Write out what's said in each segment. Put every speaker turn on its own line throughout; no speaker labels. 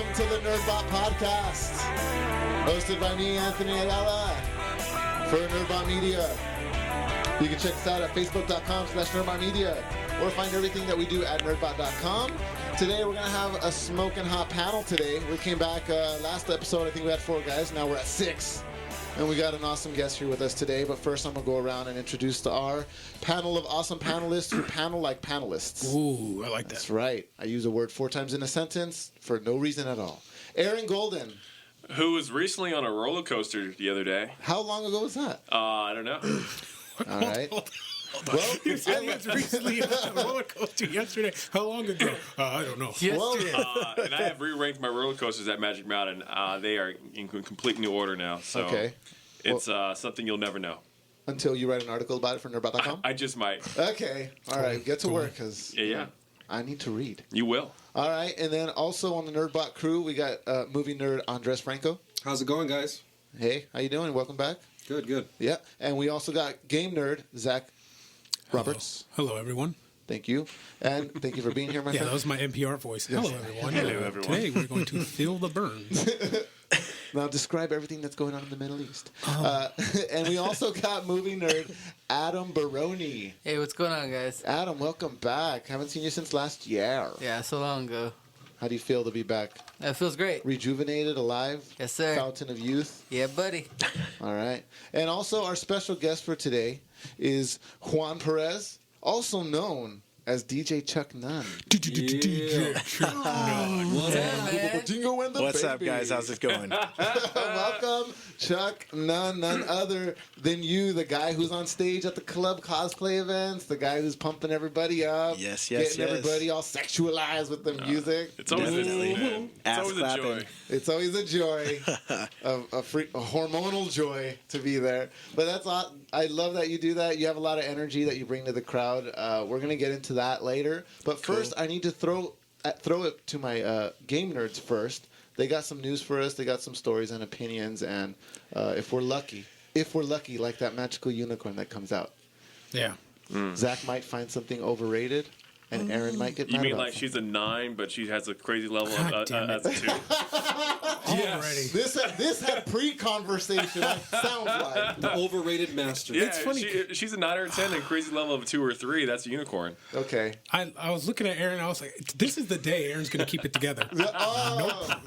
Welcome to the Nerdbot Podcast, hosted by me, Anthony Ayala, for Nerdbot Media. You can check us out at facebook.com/nerdbotmedia or find everything that we do at nerdbot.com. Today we're going to have a smoking hot panel today. We came back last episode, I think we had 4 guys, now we're at 6. And we got an awesome guest here with us today, but first I'm going to go around and introduce our panel of awesome panelists who panel like panelists.
Ooh, I like that.
That's right. I use a word 4 times in a sentence for no reason at all. Aaron Golden.
Who was recently on a roller coaster the other day.
How long ago was that?
I don't know.
All right.
Well, you said he was recently on a roller coaster yesterday. How long ago? I don't know.
Yesterday.
And I have re-ranked my roller coasters at Magic Mountain. They are in complete new order now. So
Okay.
It's something you'll never know.
Until you write an article about it for nerdbot.com?
I just might.
Okay. All right. Get to work because
Yeah.
I need to read.
You will.
All right. And then also on the Nerdbot crew, we got movie nerd Andres Franco.
How's it going, guys?
Hey, how you doing? Welcome back.
Good, good.
Yeah. And we also got game nerd Zach Roberts.
Hello, everyone.
Thank you. And thank you for being here, my
Yeah,
friend.
that was my NPR voice. Hello, everyone.
Hello, everyone.
Today we're going to feel the burns.
Now describe everything that's going on in the Middle East. And we also got movie nerd Adam Baroni.
Hey, what's going on, guys?
Adam, welcome back. Haven't seen you since last year.
Yeah, so long ago.
How do you feel to be back?
That feels great.
Rejuvenated, alive?
Yes, sir.
Fountain of youth?
Yeah, buddy.
All right. And also our special guest for today is Juan Perez, also known as DJ Chuck Nunn. Dingo and the
What's up,
baby.
guys? How's it going?
Welcome, Chuck Nunn, none other than you, the guy who's on stage at the Club Cosplay events, the guy who's pumping everybody up,
Yes,
getting everybody all sexualized with the music.
It's always
Definitely.
a man. It's
Ass
always
clapping.
a joy.
It's always a joy, a hormonal joy to be there. But that's all. I love that you do that. You have a lot of energy that you bring to the crowd. We're gonna get into that later. But first, I need to throw it to my game nerds first. They got some news for us. They got some stories and opinions. And if we're lucky, like that magical unicorn that comes out,
Yeah.
Zach might find something overrated, and Aaron might get
You
mad
mean
about
like
something.
she's a 9, but she has a crazy level
God damn it.
as a 2?
Already.
This had pre-conversation. It sounds like.
The overrated master.
Yeah,
It's funny.
She's a 9 or a 10 and crazy level of a 2 or 3. That's a unicorn.
Okay.
I was looking at Aaron. I was like, this is the day Aaron's going to keep it together.
Oh,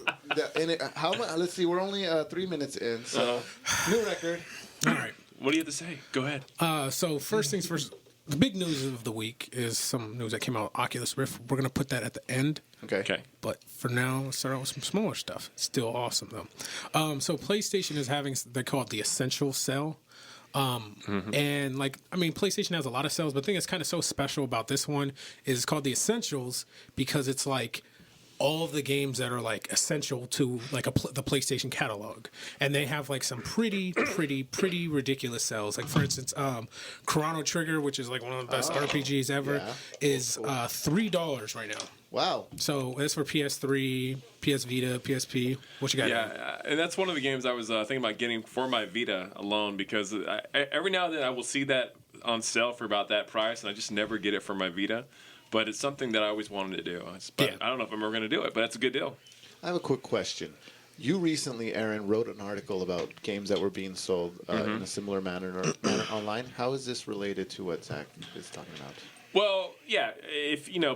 and how much? Let's see. We're only 3 minutes in, so new record.
All right.
What do you have to say? Go ahead.
So first things first. The big news of the week is some news that came out. Oculus Rift. We're going to put that at the end.
Okay.
But for now, let's start out with some smaller stuff. It's still awesome, though. So PlayStation is having, they call it the Essential Sale. And, PlayStation has a lot of sales, but the thing that's kind of so special about this one is it's called the Essentials because it's like all of the games that are like essential to like the PlayStation catalog, and they have like some pretty ridiculous sales. Like for instance, Chrono Trigger, which is like one of the best RPGs ever, is $3 right now.
Wow.
So that's for PS3, PS Vita, PSP. What you got?
Yeah, and that's one of the games I was thinking about getting for my Vita alone because every now and then I will see that on sale for about that price, and I just never get it for my Vita. But it's something that I always wanted to do. But I don't know if I'm ever going to do it, but that's a good deal.
I have a quick question. You recently, Aaron, wrote an article about games that were being sold in a similar manner online. How is this related to what Zach is talking about?
Well, yeah,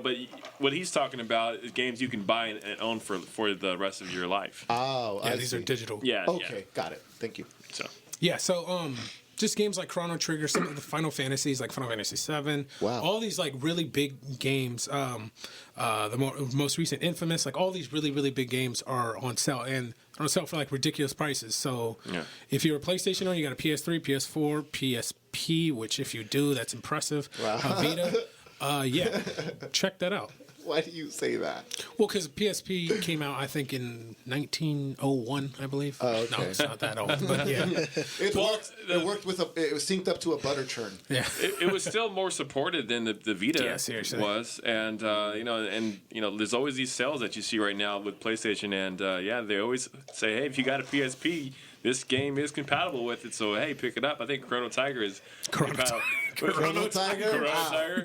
but what he's talking about is games you can buy and own for the rest of your life.
Oh,
Yeah,
I
these
see.
are digital.
Yeah.
Okay, got it. Thank you.
So.
Yeah, so just games like Chrono Trigger, some of the Final Fantasies like Final Fantasy VII.
Wow.
All these like really big games. The most recent Infamous, like all these really big games are on sale and on sale for like ridiculous prices. So if you're a PlayStation owner, you got a PS3, PS4, PSP, which if you do, that's impressive.
Wow.
Vita, check that out.
Why do you say that?
Well, because PSP came out, I think, in 1901, I believe.
Oh, okay.
No, it's not that old, but yeah.
It worked with it was synced up to a butter churn.
Yeah.
It was still more supported than the Vita was, and there's always these sales that you see right now with PlayStation, and they always say, hey, if you got a PSP, this game is compatible with it, so hey, pick it up. I think Chrono Trigger is compatible.
Chrono Tiger.
Chrono
Ah.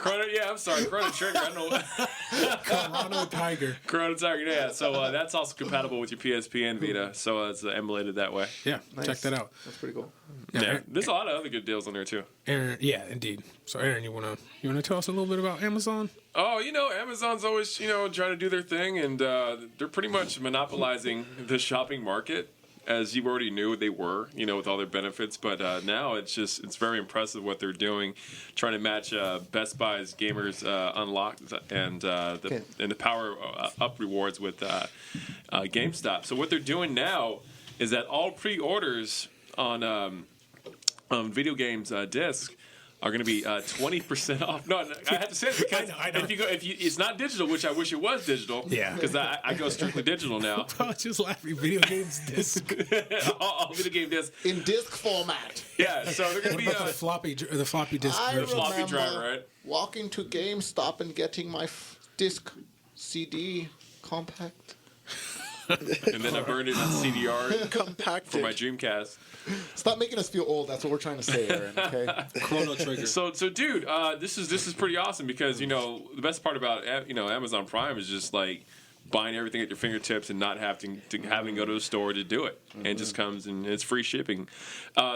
Tiger. Yeah, I'm sorry. Chrono Trigger. I know.
Chrono Tiger.
Chrono Tiger. Yeah. So that's also compatible with your PSP and Vita. So it's emulated that way.
Yeah,
Nice.
check that out.
That's pretty cool.
Yeah. There's a lot of other good deals on there too.
Aaron, yeah, indeed. So, Aaron, you wanna tell us a little bit about Amazon?
Oh, Amazon's always, trying to do their thing, and they're pretty much monopolizing the shopping market, as you already knew they were, with all their benefits. But now it's very impressive what they're doing, trying to match Best Buy's Gamers Unlocked and the Power Up rewards with GameStop. So what they're doing now is that all pre-orders on video games disc are going to be 20% off. No, I have to say it because
I know.
if you, it's not digital, which I wish it was digital.
Yeah.
Because I go strictly digital now.
I was just laughing. Video games disc.
all video game disc.
In disc format.
Yeah, so they're going to be
the floppy disc
I
version.
floppy
remember
drive, right?
walking to GameStop and getting my disc CD compact.
And then I burned it in CDR
Compacted.
for my Dreamcast.
Stop making us feel old. That's what we're trying to say, Aaron. Okay.
Chrono Trigger.
So dude, this is pretty awesome because the best part about Amazon Prime is just like buying everything at your fingertips and not having to go to the store to do it. And it just comes and it's free shipping.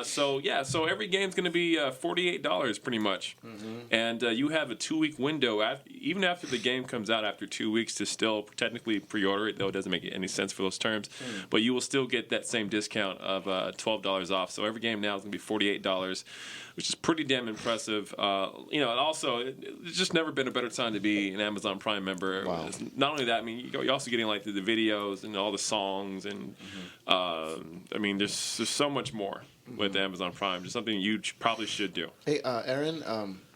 So every game's going to be $48 pretty much. And you have a 2-week window, even after the game comes out after 2 weeks, to still technically pre-order it, though it doesn't make any sense for those terms. But you will still get that same discount of $12 off. So every game now is going to be $48, which is pretty damn impressive. And also, it's just never been a better time to be an Amazon Prime member.
Wow.
Not only that, I mean, you're also getting like the videos and all the songs and there's so much more with Amazon Prime. Just something you probably should do.
Hey, Aaron,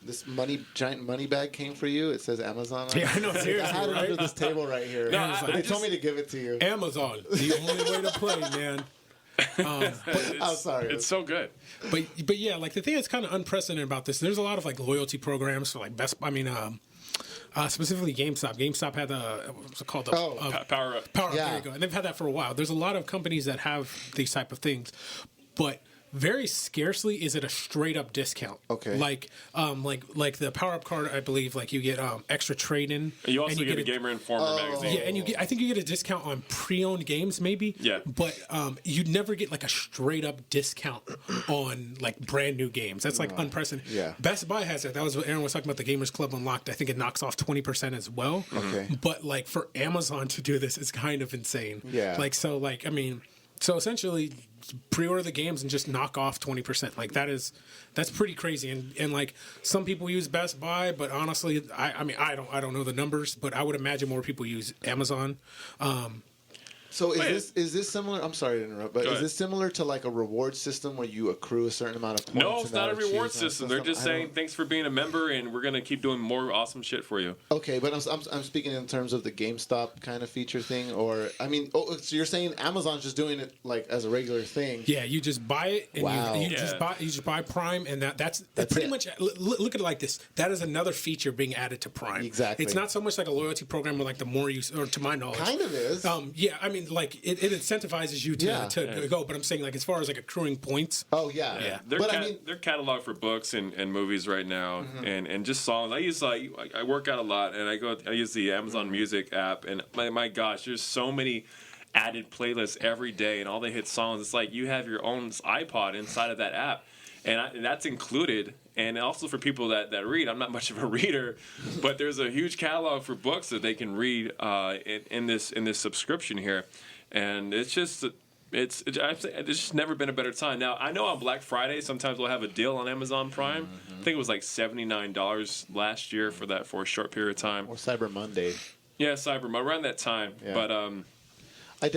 this giant money bag came for you. It says Amazon on it.
Yeah, I know, seriously,
I had it
right?
under this table right here.
No,
They told me to give it to you.
Amazon, the only way to play, man.
I'm sorry.
It's so good.
But yeah, like the thing that's kind of unprecedented about this, there's a lot of like loyalty programs for like specifically GameStop. GameStop had what's it called?
Power Up.
Power Up,
Yeah.
there you go. And they've had that for a while. There's a lot of companies that have these type of things, but very scarcely is it a straight up discount.
Okay.
Like the Power Up card, I believe, like you get extra trade in.
You also get a Gamer Informer magazine.
Yeah, and I think you get a discount on pre-owned games, maybe.
Yeah.
But you'd never get like a straight up discount on like brand new games. That's like unprecedented.
Yeah.
Best Buy has it. That was what Aaron was talking about. The Gamers Club Unlocked. I think it knocks off 20% as well.
Okay.
But like for Amazon to do this is kind of insane.
Yeah.
So essentially, pre-order the games and just knock off 20%. Like that's pretty crazy. And like some people use Best Buy, but honestly, I don't know the numbers, but I would imagine more people use Amazon.
So is this similar? I'm sorry to interrupt, but is this similar to like a reward system where you accrue a certain amount of points?
No, it's not a reward system. They're just saying thanks for being a member, and we're gonna keep doing more awesome shit for you.
Okay, but I'm speaking in terms of the GameStop kind of feature thing, or so you're saying Amazon's just doing it like as a regular thing?
Yeah, you just buy it, and
Wow.
you just buy Prime, and that's pretty
it.
much. Look at it like this: that is another feature being added to Prime.
Exactly.
It's not so much like a loyalty program, where like the more you, or to my knowledge,
Kind of is.
Yeah, I mean, like it incentivizes you to go, but I'm saying like as far as like accruing points.
Oh yeah.
Yeah.
Their catalog for books and movies right now, and just songs. I work out a lot, and I use the Amazon Music app, and my gosh, there's so many added playlists every day, and all the hit songs. It's like you have your own iPod inside of that app, and that's included. And also for people that read, I'm not much of a reader, but there's a huge catalog for books that they can read in this subscription here, and it's just never been a better time. Now I know on Black Friday sometimes we'll have a deal on Amazon Prime. I think it was like $79 last year for a short period of time.
Or Cyber Monday.
Yeah, Cyber Monday around that time,
Yeah.
but
I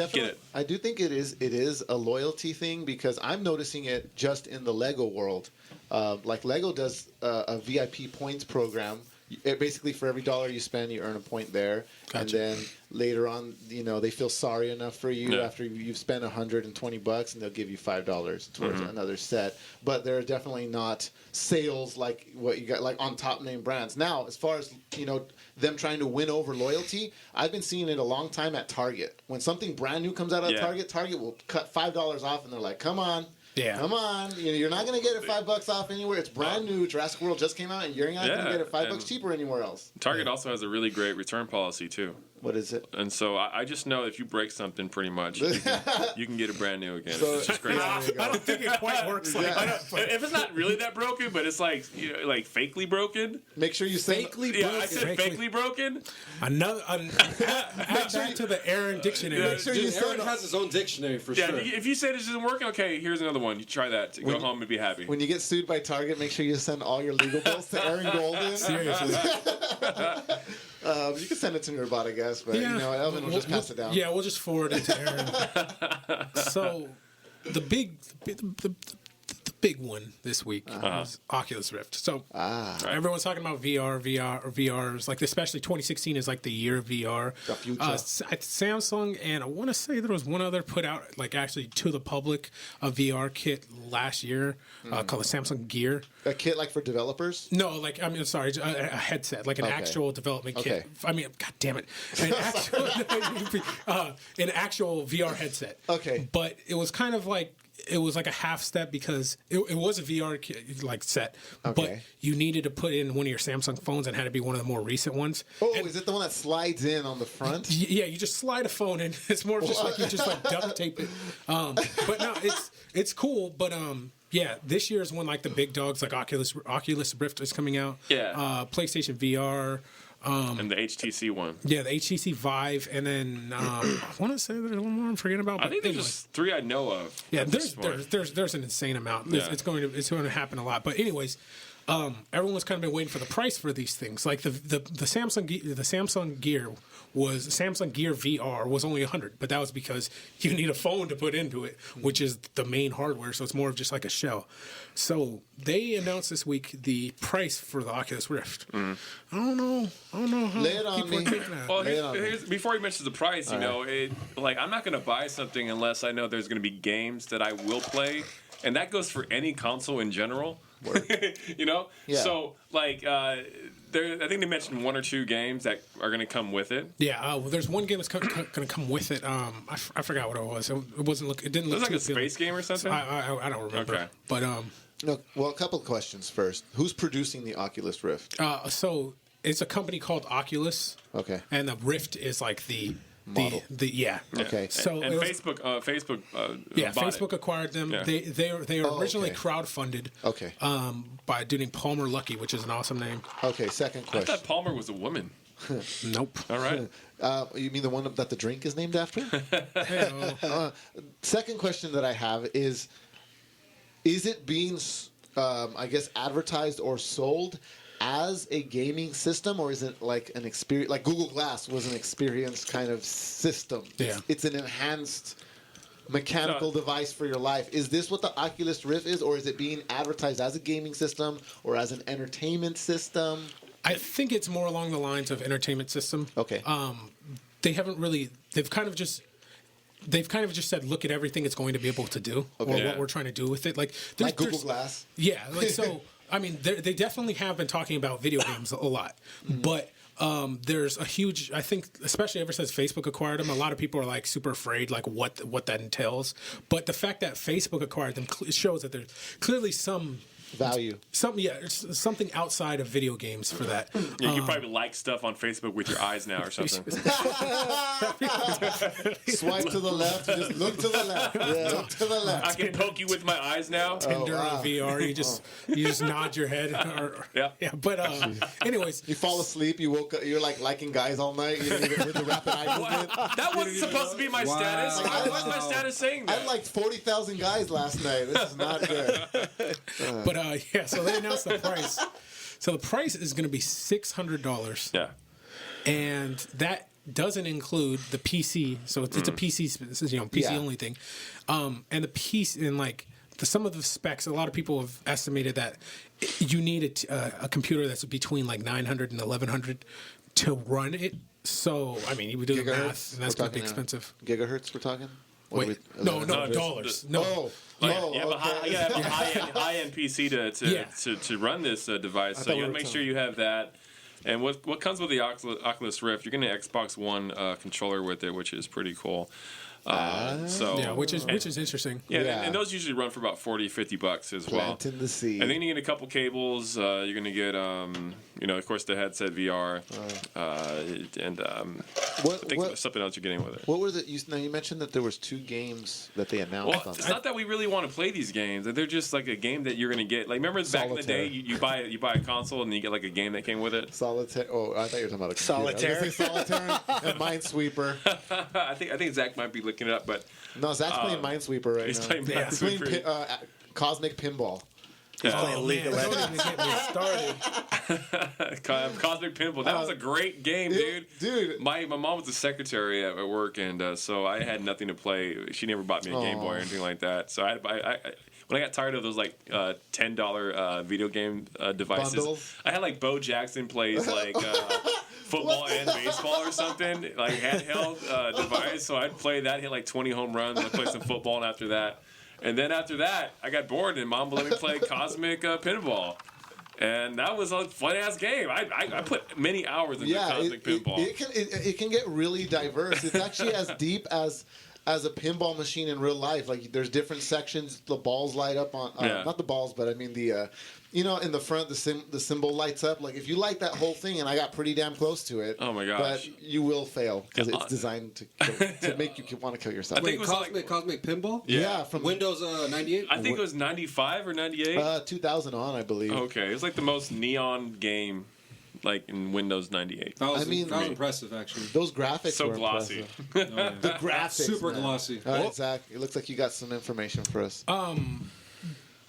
do think it is a loyalty thing because I'm noticing it just in the Lego world. Like Lego does a VIP points program. Basically, for every $1 you spend, you earn a point there,
Gotcha.
and then later on, they feel sorry enough for you after you've spent $120, and they'll give you $5 towards another set. But there are definitely not sales like what you got, like on top name brands. Now, as far as them trying to win over loyalty, I've been seeing it a long time at Target. When something brand new comes out of Target will cut $5 off, and they're like, "Come on."
Yeah.
Come on. You're not going to get it $5 off anywhere. It's brand new. Jurassic World just came out, and you're not going to get it $5 cheaper anywhere else.
Target also has a really great return policy too.
What is it?
And so I just know if you break something, pretty much, you can get it brand new again.
So-
It's just crazy.
I don't think it quite works like that.
If it's not really that broken, but it's like like fakely broken.
Make sure you send...
Yeah, I said fakely broken.
Another add that to the Aaron dictionary.
Yeah,
Make sure you
Aaron
send...
has his own dictionary for
Yeah,
sure.
if you say this isn't working, okay, here's another one. You try that. Go
When-
home and be happy.
When you get sued by Target, make sure you send all your legal bills to Aaron Golden.
Seriously.
You can send it to Nerdbot, I guess, but Elvin will just pass it down.
Yeah, we'll just forward it to Aaron. So, the big one this week was Oculus Rift. So everyone's talking about VRs, like especially 2016 is like the year of VR.
The future.
Samsung and I want to say there was one other put out like actually to the public a VR kit last year called the Samsung Gear.
A kit like for developers?
No, like I mean, sorry, a headset, like an actual development kit. I mean, god damn it, an actual VR headset.
Okay,
but it was kind of like. It was like a half step because it was a VR like set, but you needed to put in one of your Samsung phones and had to be one of the more recent ones.
Oh, is it the one that slides in on the front?
Yeah, you just slide a phone in. It's more just like you just like duct tape it. But no, it's cool. But yeah, this year is when like the big dogs like Oculus Rift is coming out.
Yeah.
PlayStation VR.
And the HTC one.
Yeah, the HTC Vive, and then I want to say there's one more I'm forgetting about.
I think there's just 3 I know of.
Yeah, there's an insane amount.
Yeah.
It's going to happen a lot. But anyways, everyone's kind of been waiting for the price for these things. Like the Samsung Gear Samsung Gear VR was only $100, but that was because you need a phone to put into it, which is the main hardware. So it's more of just like a shell. So they announced this week the price for the Oculus Rift. I don't know how
Lay it on
people
me.
are taking that.
Well, before he mentions the price, I'm not going to buy something unless I know there's going to be games that I will play, and that goes for any console in general. Yeah. So like I think they mentioned 1 or 2 games that are going to come with it.
Yeah, well, there's one game that's going to come with it. I forgot what it was. It wasn't look. It didn't look
It was like
too
a space game or something.
I don't remember.
Okay.
But
No, well, a couple of questions first. Who's producing the Oculus Rift?
so it's a company called Oculus.
Okay.
And the Rift is like the
Model.
yeah.
Okay.
So
and
it was-
Facebook
yeah,
bought
Facebook acquired them.
Yeah.
They were originally
okay.
crowdfunded.
Okay.
By a dude named Palmer Luckey, which is an awesome name.
Okay, second
I
question.
thought Palmer was a woman.
Nope.
All right.
You mean the one that the drink is named after?
Hell.
Second question that I have is it being, I guess, advertised or sold as a gaming system, or is it like an experience? Like Google Glass was an experience kind of system.
Yeah.
It's an enhanced mechanical device for your life. Is this what the Oculus Rift is, or is it being advertised as a gaming system or as an entertainment system?
I think it's more along the lines of entertainment system.
Okay.
They haven't really. They've kind of just said, look at everything it's going to be able to do, or what we're trying to do with it. Like
Google Glass.
Yeah. Like so. I mean, they definitely have been talking about video games a lot, but there's a huge. I think, especially ever since Facebook acquired them, a lot of people are like super afraid, like what that entails. But the fact that Facebook acquired them shows that there's clearly some
value.
It's something outside of video games for that.
Yeah, you probably like stuff on Facebook with your eyes now or something.
Swipe to the left. Just look to the left. Look to the left.
I can poke you with my eyes now.
Tinder on VR, you just nod your head.
Yeah.
But anyways,
You fall asleep. You woke up. You're like liking guys all night. You know, with the rapid eye movement.
That wasn't supposed to be my status. Why was my status saying that?
I liked 40,000 guys last night. This is not good.
but yeah. So they announced the price. So the price is going to be $600.
Yeah.
And that doesn't include the PC. So it's a PC, PC only thing. And the piece in like some of the specs, a lot of people have estimated that you need a computer that's between like 900 and 1100 to run it. So I mean, you would do the math, and that's going to be expensive.
Gigahertz, we're talking.
Wait, no, dollars. No.
You have a high-end PC to run this device, so you got to make sure you have that. And what comes with the Oculus Rift, you're getting an Xbox One controller with it, which is pretty cool.
Yeah, which is interesting.
Yeah,
Yeah.
and those usually run for about $40-$50 as well.
Plant in the sea.
And then you get a couple cables. You're going to get, of course, the headset VR, and I think there's something else you're getting with it.
What were you mentioned that there was 2 games that they announced.
Well, it's not that we really want to play these games. They're just like a game that you're going to get. Like, remember back in the day, you buy a console and you get like a game that came with it.
Solitaire. Oh, I thought you were talking about a computer.
Solitaire.
I was gonna say Solitaire and Minesweeper.
I think Zach might be looking it up, but
No, Zach's playing Minesweeper right
he's
now.
playing
He's
Minesweeper.
playing Cosmic Pinball.
He's playing League of
Don't
Legends.
even get me started.
Cosmic Pinball. That was a great game, dude.
Dude.
My mom was a secretary at work, and so I had nothing to play. She never bought me a Game Boy or anything like that. So I when I got tired of those like $10 video game devices,
Bundles?
I had like Bo Jackson plays like football and baseball or something, like handheld device. So I'd play that, hit like 20 home runs, and I'd play some football, and after that. And then after that, I got bored, and Mom let me play Cosmic Pinball. And that was a fun-ass game. I put many hours into Cosmic Pinball.
It can get really diverse. It's actually as deep as a pinball machine in real life. Like, there's different sections. The balls light up on... Not the balls, but I mean the... in the front, the symbol lights up. Like, if you like that whole thing, and I got pretty damn close to it.
Oh, my gosh.
But you will fail, because it's designed to make you want to kill yourself.
I think it was
Cosmic Pinball?
Yeah, from
Windows 98?
I think it was 95 or 98.
2000 on, I believe.
Okay, it's like the most neon game, like in Windows 98.
That was
I
impressive, actually.
Those graphics
So
were
glossy.
impressive. The graphics,
Super
man.
glossy.
All right, Zach, it looks like you got some information for us.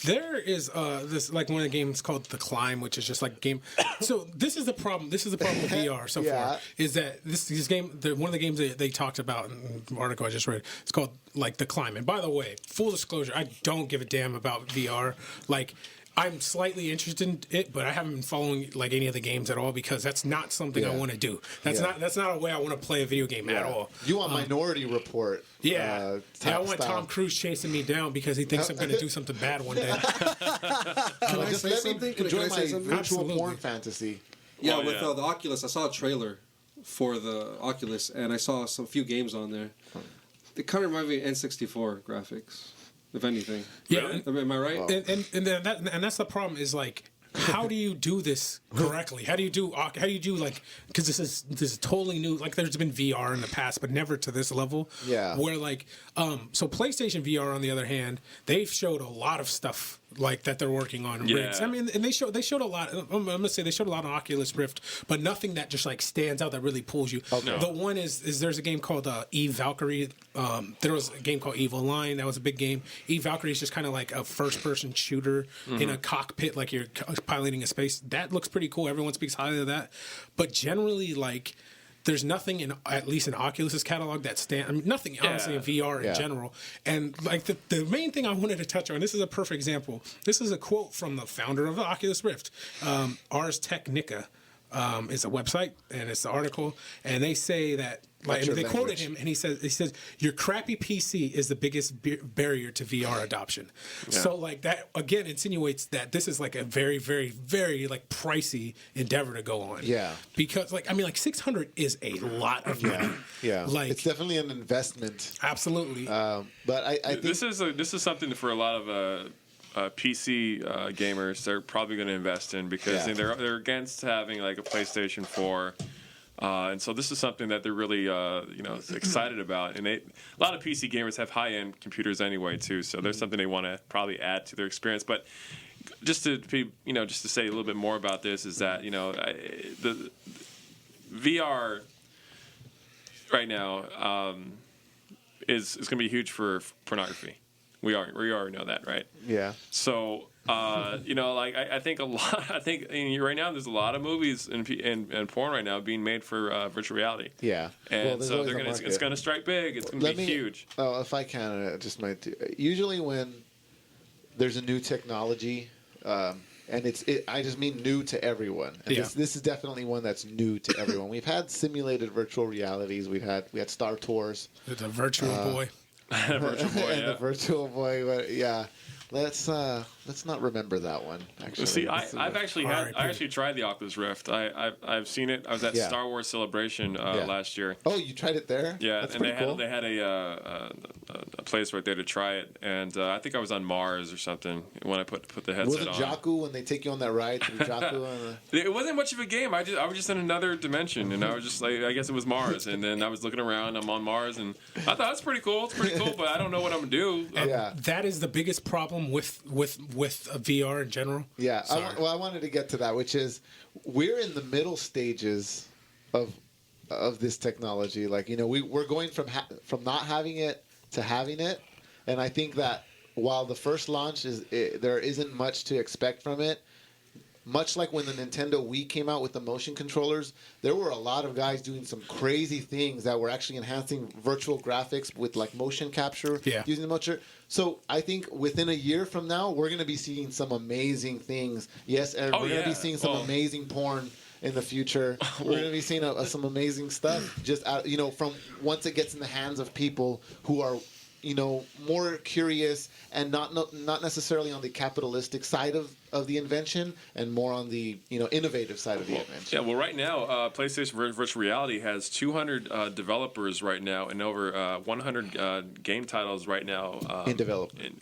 There is this like one of the games called The Climb, which is just like a game. So this is the problem. This is the problem with VR so
Yeah.
far is that this game. One of the games that they talked about in the article I just read. It's called like The Climb. And by the way, full disclosure, I don't give a damn about VR. Like, I'm slightly interested in it, but I haven't been following like any of the games at all because that's not something I want to do. That's not a way I want to play a video game at all.
You want Minority Report?
Yeah, I want
style.
Tom Cruise chasing me down because he thinks I'm going to do something bad one day.
Can I
Just
say
let
something?
me
Can
enjoy
I
my
say something?
virtual
Absolutely.
porn fantasy.
Yeah,
Oh,
with
yeah.
the Oculus, I saw a trailer for the Oculus, and I saw some few games on there. They kind of remind me of N64 graphics, if anything.
Yeah,
Am I right?
and that's the problem is like how do you do this correctly? How do you do like because this is totally new. Like there's been VR in the past, but never to this level.
Yeah.
Where like so PlayStation VR on the other hand, they've showed a lot of stuff like that they're working on rigs. I mean, and they showed a lot. I'm gonna say they showed a lot on Oculus Rift, but nothing that just like stands out that really pulls you.
Okay.
The one is there's a game called Eve Valkyrie. There was a game called Evil Line. That was a big game. Eve Valkyrie is just kind of like a first-person shooter in a cockpit, like you're piloting a space. That looks pretty cool. Everyone speaks highly of that. But generally, like, there's nothing at least in Oculus's catalog that nothing honestly in VR in general. And like the main thing I wanted to touch on, this is a perfect example. This is a quote from the founder of the Oculus Rift, Ars Technica. It's a website and it's the article, and they say that like
your
they quoted
language?
him, and he says your crappy PC is the biggest barrier to VR adoption. So like that again insinuates that this is like a very very very like pricey endeavor to go on.
Yeah.
Because like I mean like 600 is a lot of money.
Yeah,
Like
it's definitely an investment.
absolutely.
But I think
This is something for a lot of PC gamers. They're probably going to invest in because
Yeah.
they're against having like a PlayStation 4. And so this is something that they're really, excited about. And a lot of PC gamers have high-end computers anyway, too. So there's something they want to probably add to their experience. But just to say a little bit more about this is that the VR right now is going to be huge for pornography. We already know that, right?
yeah.
So, I think right now there's a lot of movies and porn right now being made for virtual reality.
Yeah.
And
there's
so
always a
it's
market.
going to strike big. It's going to be huge.
Oh, if I can, just might. Usually, when there's a new technology, and I just mean new to everyone. And this is definitely one that's new to everyone. We've had simulated virtual realities. We had Star Tours.
The virtual boy.
Virtual Boy,
And the Virtual Boy, yeah. Let's not remember that one. Actually,
See, I've actually
R.I.P.
I actually tried the Oculus Rift. I've seen it. I was at
Yeah.
Star Wars Celebration last year.
Oh, you tried it there?
Yeah,
That's
and
pretty cool.
they had a place right there to try it, and I think I was on Mars or something when I put the headset
Wasn't
on.
Jakku when they take you on that ride through Jakku?
It wasn't much of a game. I was just in another dimension, and I was just like, I guess it was Mars, and then I was looking around. I'm on Mars, and I thought that's pretty cool. It's pretty cool, but I don't know what I'm gonna do.
Yeah.
That is the biggest problem with VR in general.
Yeah,
Sorry.
I wanted to get to that, which is we're in the middle stages of this technology. Like, you know, we're going from not having it to having it, and I think that while the first launch there isn't much to expect from it. Much like when the Nintendo Wii came out with the motion controllers, there were a lot of guys doing some crazy things that were actually enhancing virtual graphics with like motion capture using the motion. So I think within a year from now, we're going to be seeing some amazing things. Yes, Aaron, we're going to be seeing some amazing porn in the future. We're going to be seeing some amazing stuff just from once it gets in the hands of people who are more curious and not necessarily on the capitalistic side of the invention and more on the innovative side of the invention.
Yeah, well, right now, PlayStation Virtual Reality has 200 developers right now and over 100 game titles right now
in development.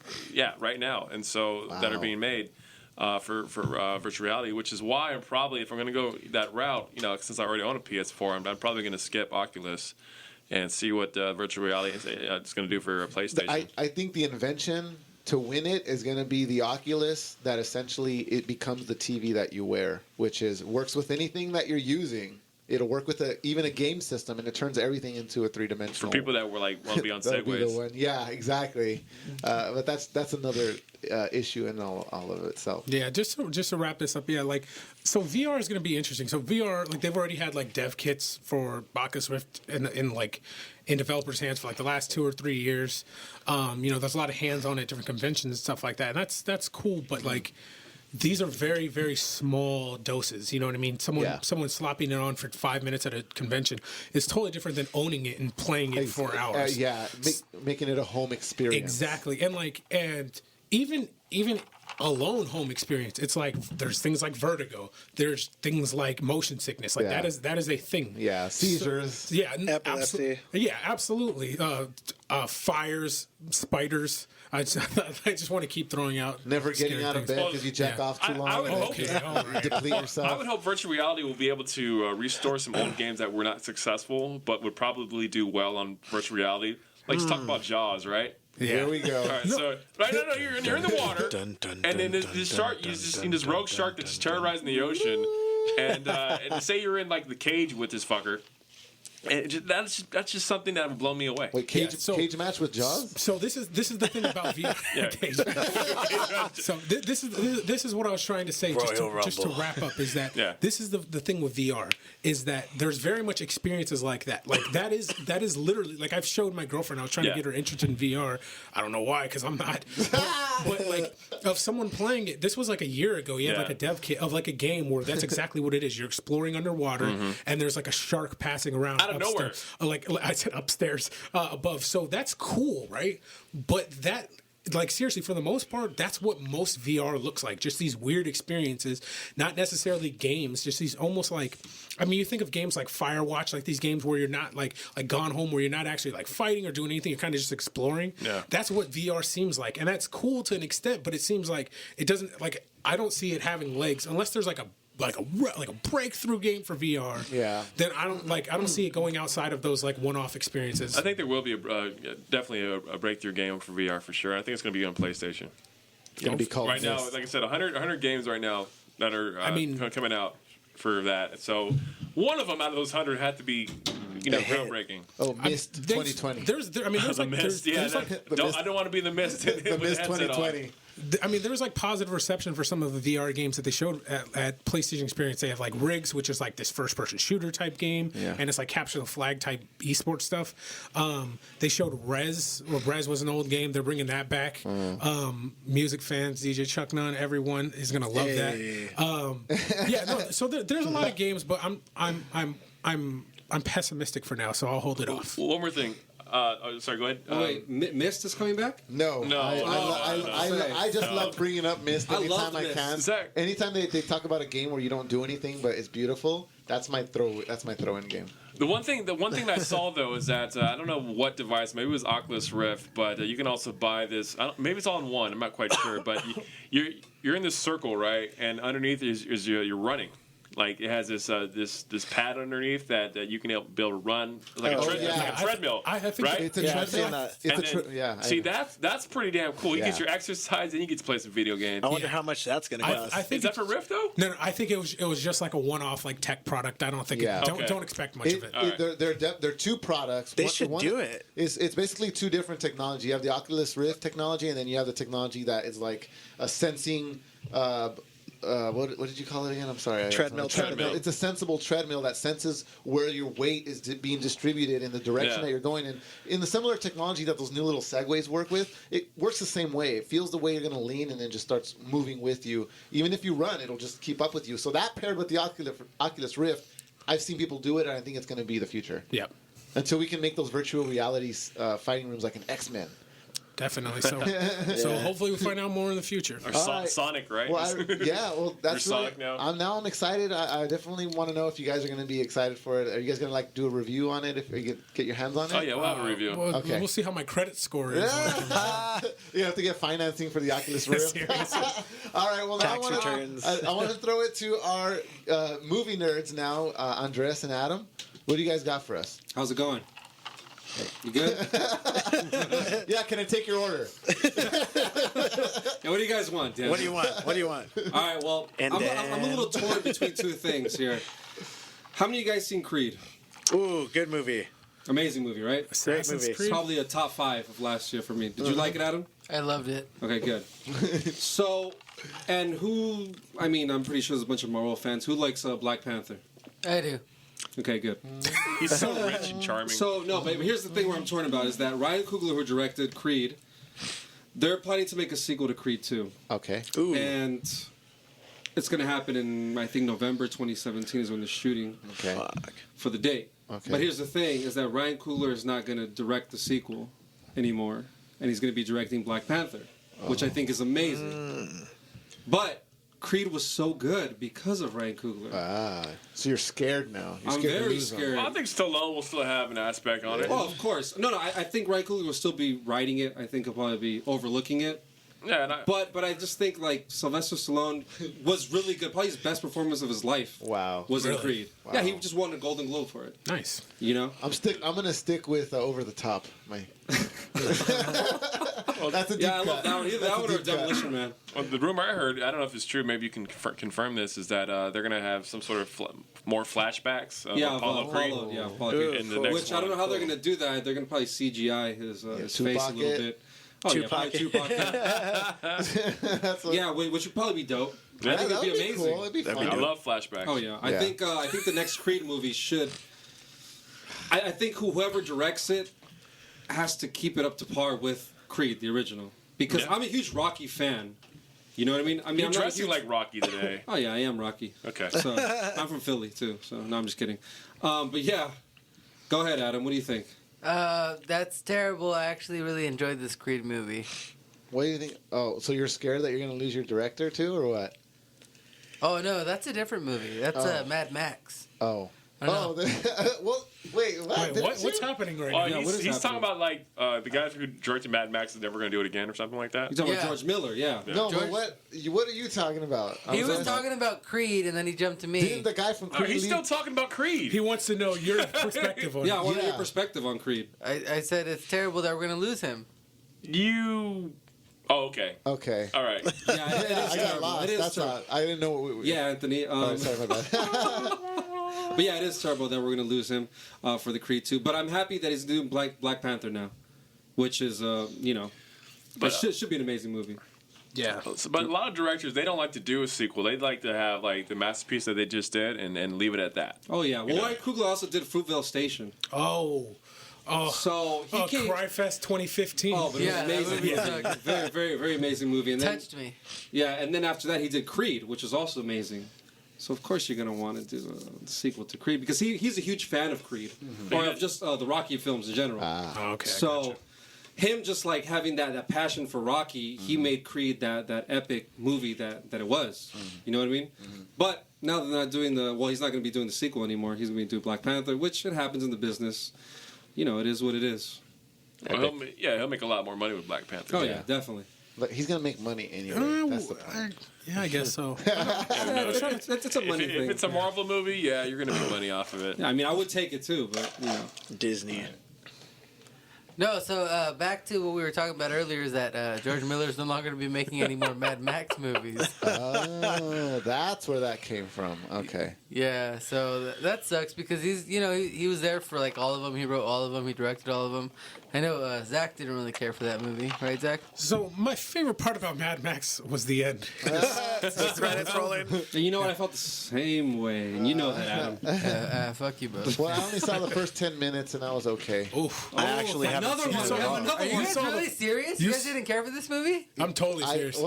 Right now, and so that are being made for virtual reality, which is why I'm probably, if I'm going to go that route, since I already own a PS4, I'm probably going to skip Oculus and see what virtual reality is going to do for a PlayStation.
I think the invention to win it is going to be the Oculus that essentially it becomes the TV that you wear, which works with anything that you're using. It'll work with even a game system, and it turns everything into a three-dimensional.
For people that were want to be on
That'll
Segways.
be the one. Yeah, exactly. But that's another issue in all of itself.
Yeah, just to wrap this up, so VR is going to be interesting. So VR, they've already had dev kits for Oculus Rift in developers' hands for the last 2 or 3 years. There's a lot of hands-on at different conventions and stuff like that, and that's cool. But these are very, very small doses. You know what I mean? Someone slopping it on for 5 minutes at a convention is totally different than owning it and playing it for hours.
Making it a home experience.
Exactly, and even alone home experience, it's there's things like vertigo, there's things like motion sickness, that is a thing.
Yeah, seizures.
Epilepsy.
Absolutely. Fires, spiders. I just want to keep throwing out.
Never getting out of bed because you jack off too long.
I would hope
deplete yourself.
I would hope virtual reality will be able to restore some old games that were not successful, but would probably do well on virtual reality. Let's talk about Jaws, right?
Yeah.
Here we go.
All right, you're in the water, and then this shark, you just seen this rogue shark that's just terrorizing the ocean, and say you're in the cage with this fucker. And that's just something that would blow me away.
Wait, cage match with Jaws?
So this is the thing about VR. So this is what I was trying to say, just to wrap up, is that this is the thing with VR, is that there's very much experiences like that. That is literally, I've showed my girlfriend, I was trying to get her interested in VR. I don't know why, because I'm not. But of someone playing it, this was a year ago. You had a dev kit of a game where that's exactly what it is. You're exploring underwater, and there's a shark passing around.
Out of nowhere.
I said upstairs, above. So that's cool, right? But that, seriously, for the most part, that's what most VR looks like. Just these weird experiences, not necessarily games, just these almost you think of games like Firewatch, these games where you're not like Gone Home, where you're not actually fighting or doing anything, you're kind of just exploring. Yeah. That's what VR seems like. And that's cool to an extent, but it seems like it doesn't, I don't see it having legs unless there's a breakthrough game for VR. Yeah. Then I don't see it going outside of those one-off experiences.
I think there will be definitely a breakthrough game for VR for sure. I think it's going to be on PlayStation.
It's going to be called
right now. Like I said, 100 games right now that are coming out for that. So one of them out of those 100 had to be groundbreaking.
Oh, Mist 2020.
There's
the Mist. I don't want to be the Mist.
The Mist 2020.
There was positive reception for some of the VR games that they showed at PlayStation Experience. They have Rigs, which is this first-person shooter type game, and it's capture the flag type esports stuff. They showed Rez. Well, Rez was an old game. They're bringing that back. Music fans, DJ Chuck Nunn, everyone is gonna love that. So there's a lot of games, but I'm pessimistic for now, so I'll hold it off.
One more thing. Sorry, go ahead.
Oh, wait, Mist is coming back?
No,
No.
I just love bringing up Myst
I
anytime
love
I
Myst.
can.
Zach.
Anytime they talk about a game where you don't do anything but it's beautiful, that's my throw-in game.
The one thing I saw though is that I don't know what device, maybe it was Oculus Rift, but you can also buy this. Maybe it's all in one. I'm not quite sure, but you're in this circle, right? And underneath is you're running. Like it has this pad underneath that you can be able to run like a treadmill.
I think
right?
It's a treadmill.
See, that's pretty damn cool. You get your exercise and you get to play some video games.
I wonder how much that's going to cost.
I think
Is that for Rift though?
No, I think it was just like a one-off like tech product. I don't think don't expect much of it.
They're two products.
They should do it.
It's basically two different technology. You have the Oculus Rift technology, and then you have the technology that is like a sensing. What did you call it again? I'm sorry.
Treadmill.
It's a sensible treadmill that senses where your weight is being distributed in the direction that you're going in. In the similar technology that those new little Segways work with, it works the same way. It feels the way you're going to lean and then just starts moving with you. Even if you run, it'll just keep up with you. So that paired with the Oculus Rift, I've seen people do it, and I think it's going to be the future.
Yep.
Until we can make those virtual reality fighting rooms like an X-Men.
Definitely. So hopefully we'll find out more in the future.
Or Sonic, right?
Well, that's
You're Sonic now.
I'm excited. I definitely want to know if you guys are going to be excited for it. Are you guys going to like do a review on it if you get your hands on it?
Oh yeah, we'll have a review.
Okay. We'll see how my credit score is.
You have to get financing for the Oculus Rift. All right. Well,
Tax returns.
I want to throw it to our movie nerds now, Andres and Adam. What do you guys got for us?
How's it going? You good?
Yeah, can I take your order?
Yeah, what do you guys want, Dan?
What do you want?
All right, well, I'm a little torn between two things here. How many of you guys seen Creed?
Ooh, good movie.
Amazing movie, right?
Great movie.
Creed.
Probably a top 5 of last year for me. Did you like it, Adam?
I loved it.
Okay, good. So, and who, I mean, I'm pretty sure there's a bunch of Marvel fans. Who likes Black Panther?
I do.
Okay, good.
He's so rich and charming.
So, no, but here's the thing where I'm torn about is that Ryan Coogler, who directed Creed, they're planning to make a sequel to Creed 2.
Okay.
Ooh.
And it's going to happen in, I think, November 2017 is when they're shooting for the date.
Okay.
But here's the thing, is that Ryan Coogler is not going to direct the sequel anymore. And he's going to be directing Black Panther, which I think is amazing. But Creed was so good because of Ryan Coogler.
So you're scared now. You're
I'm
scared to
very
lose them.
scared.
Well, I think Stallone will still have an aspect on it.
Oh, of course. No, I think Ryan Coogler will still be writing it. I think he'll probably be overlooking it.
Yeah, and
But I just think like Sylvester Stallone was really good. Probably his best performance of his life.
Wow.
Was in
Really?
Creed.
Wow.
Yeah, he just won a Golden Globe for it.
Nice.
You know.
I'm gonna stick with Over the Top. That's a deep
Yeah, I love
cut.
that one. Either
That's
that
a
one or
deep cut.
Demolition Man.
well, the rumor I heard, I don't know if it's true. Maybe you can confirm this. Is that they're gonna have some sort of more flashbacks of Apollo Creed
Apollo Creed.
in the next
Which I don't know how they're gonna do that. They're gonna probably CGI his face a
Tupac
little
it.
bit. Oh yeah, probably Tupac. Yeah, which would probably be dope. I think it'd be amazing.
Cool. It'd be fun.
I love flashbacks.
Oh yeah, I think the next Creed movie should. I think whoever directs it has to keep it up to par with Creed, the original, because I'm a huge Rocky fan. You know what I mean? I mean,
You're
I'm not a
dressing
huge-
like Rocky today.
Oh yeah, I am Rocky.
Okay.
So I'm from Philly too. So no, I'm just kidding. But yeah, go ahead, Adam. What do you think?
That's terrible. I actually really enjoyed this Creed movie.
What do you think? Oh, so you're scared that you're gonna lose your director too, or what?
Oh no, that's a different movie. That's Mad Max.
Oh.
I don't know.
Well, wait. What?
Wait, what's happening right now?
what is
He's talking
happening?
about like the guy who directed Mad Max is never going to do it again or something like that.
You're talking
Yeah.
about George Miller, yeah.
No,
George-
but what are you talking about?
He was talking about Creed, and then he jumped to me.
Didn't the guy from
Oh,
Creed
he's
leave?
still talking about Creed.
He wants to know your perspective on
Yeah, I
it.
want
Yeah.
your perspective on Creed.
I said it's terrible that we're gonna lose him.
You. Oh, okay.
Okay.
All right.
Yeah, it is
I got
terrible.
lost.
It is
That's
terrible.
not. I didn't know what we.
Yeah, Anthony.
Sorry, my bad.
But yeah, it is terrible that we're going to lose him for the Creed 2. But I'm happy that he's doing Black Panther now, which is,
But,
it should be an amazing movie.
Yeah.
But a lot of directors, they don't like to do a sequel. They'd like to have like the masterpiece that they just did and leave it at that.
Oh, yeah. Well,
You know.
Ryan Coogler also did Fruitvale Station.
Oh,
So he came...
Cryfest 2015.
Oh, but
Yeah,
it
that
was
movie
amazing.
sucked.
Very, very, very amazing movie. And then,
Touched me.
yeah, and then after that, he did Creed, which was also amazing. So of course you're gonna want to do the sequel to Creed because he's a huge fan of Creed or of just the Rocky films in general.
Okay.
So
Gotcha.
him just like having that passion for Rocky, he made Creed that epic movie that it was. You know what I mean? But now they're not doing he's not gonna be doing the sequel anymore. He's gonna be doing Black Panther, which it happens in the business. You know, it is what it is.
Well, he'll make a lot more money with Black Panther.
Oh yeah, definitely.
But he's gonna make money anyway. That's the point.
Yeah, I guess so.
It's a money thing.
If it's a Marvel movie, yeah, you're gonna make money off of it.
Yeah, I mean, I would take it too, but you know,
Disney.
No, so back to what we were talking about earlier is that George Miller's no longer going to be making any more Mad Max movies.
Oh, that's where that came from. Okay.
Yeah, so that sucks because he was there for like all of them. He wrote all of them. He directed all of them. I know Zach didn't really care for that movie, right, Zach?
So my favorite part about Mad Max was the end.
The credits rolling.
and you know what? I felt the same way, and you know that, Adam.
Fuck you both.
Well, I only saw the first 10 minutes and I was okay.
Oof.
I actually haven't
Another
seen
one.
it at all.
Are you guys
saw
really serious? You guys didn't care for this movie?
I'm totally serious.
As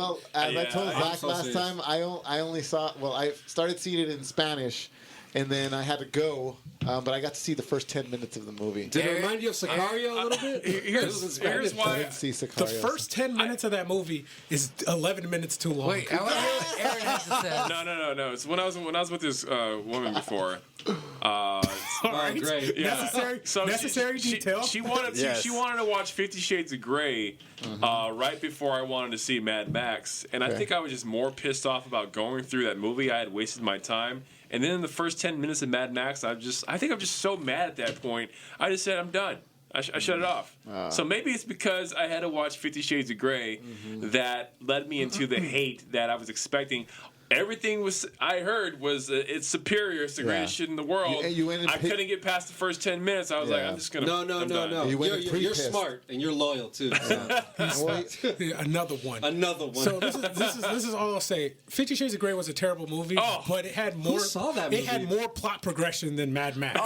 I told
I'm
Zach
so
last
serious.
time, I only saw. Well, I started seeing it in Spanish, and then I had to go. But I got to see the first 10 minutes of the movie.
Did it remind you of Sicario a little bit?
Here's
I
why.
didn't see
The
Sicario.
first 10 minutes of that movie is 11 minutes too long.
Wait, I want to hear what Aaron has to say.
No. It's when I was with this woman before.
All right.
great.
Yeah.
Necessary detail.
She wanted to.
Yes.
She wanted to watch 50 Shades of Grey right before I wanted to see Mad Max, and I
Okay.
think I was just more pissed off about going through that movie. I had wasted my time, and then in the first 10 minutes of Mad Max, I think I'm just so mad at that point. I just said I'm done. I shut it off. So maybe it's because I had to watch 50 Shades of Grey that led me into the hate that I was expecting. Everything I heard was it's superior. It's the greatest shit in the world.
You went and
I couldn't get past the first 10 minutes. I was like,
Yeah.
I'm just gonna.
No.
I'm done.
You went in
You're
pre-pissed.
smart and you're loyal too. So.
Well,
Yeah, another one.
Another one.
So this is all I'll say. 50 Shades of Grey was a terrible movie,
Oh.
but it had more.
saw that
It had
movie?
more plot progression than Mad Max.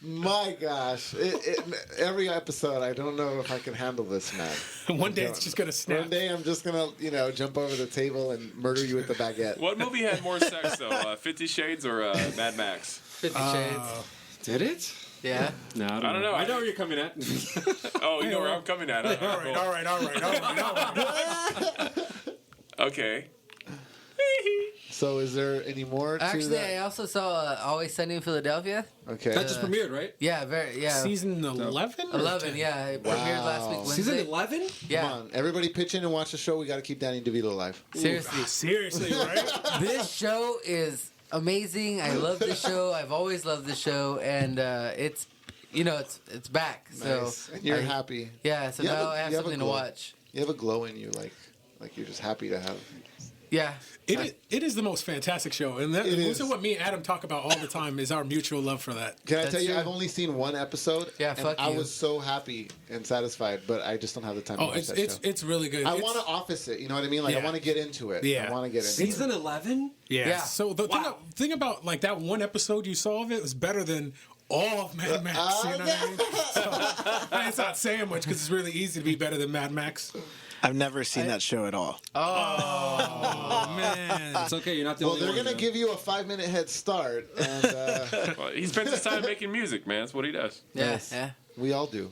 my gosh. Every episode, I don't know if I can handle this, man.
One day it's just gonna snap.
One day I'm just going to, jump over the table and murder you with the baguette.
What movie had more sex though? 50 Shades or Mad Max?
50 Shades.
Did it?
Yeah.
No, I don't
know.
I know where you're coming at.
Oh, you know where I'm coming at.
All right.
Okay.
So is there any more to
Actually, I
that?
also saw Always Sunny in Philadelphia.
Okay.
That just premiered, right?
Yeah,
Season 11?
11. Yeah, it premiered last week Wednesday.
Season 11?
Yeah.
Come on, everybody pitch in and watch the show. We got to keep Danny DeVito alive.
Seriously,
Seriously, right?
this show is amazing. I love this show. I've always loved this show, and it's back.
Nice.
So
And you're
I-
happy.
Yeah. So
You have
now
a-
I have
you have a
something to
glow.
watch.
You have a glow in you, like you're just happy to have.
Yeah.
It is the most fantastic show, and that
It
this
is.
is what me and Adam talk about all the time. Is our mutual love for that.
Can I
That's
tell you,
true.
I've only seen one episode.
Yeah,
and
fuck
I
you.
was so happy and satisfied, but I just don't have the time to
Oh,
watch that show.
it's really good.
I
It's-
want to office it. You know what I mean? Like I
Yeah.
want to get into it.
Yeah.
I want to get into it.
Season 11?
Yeah.
Yeah.
So the thing about like that one episode you saw of it was better than all of Mad Max. You know what I mean? So, it's not saying much because it's really easy to be better than Mad Max.
I've never seen that show at all.
Oh man.
It's okay, you're not the
Well,
only
they're
one.
gonna give you a 5-minute head start, and
Well, he spends his time making music, man. That's what he does.
Yeah.
Yes.
Yeah.
we all do.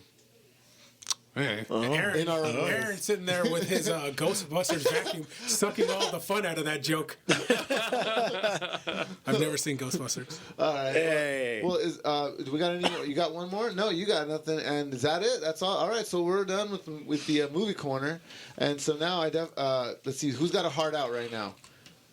Hey, Aaron,
In our own ways.
Aaron's sitting there with his Ghostbusters vacuum, sucking all the fun out of that joke. I've never seen Ghostbusters.
All right.
Hey.
Well, do we got any? You got one more? No, you got nothing. And is that it? That's all. All right. So we're done with the movie corner, and so now let's see who's got a heart out right now.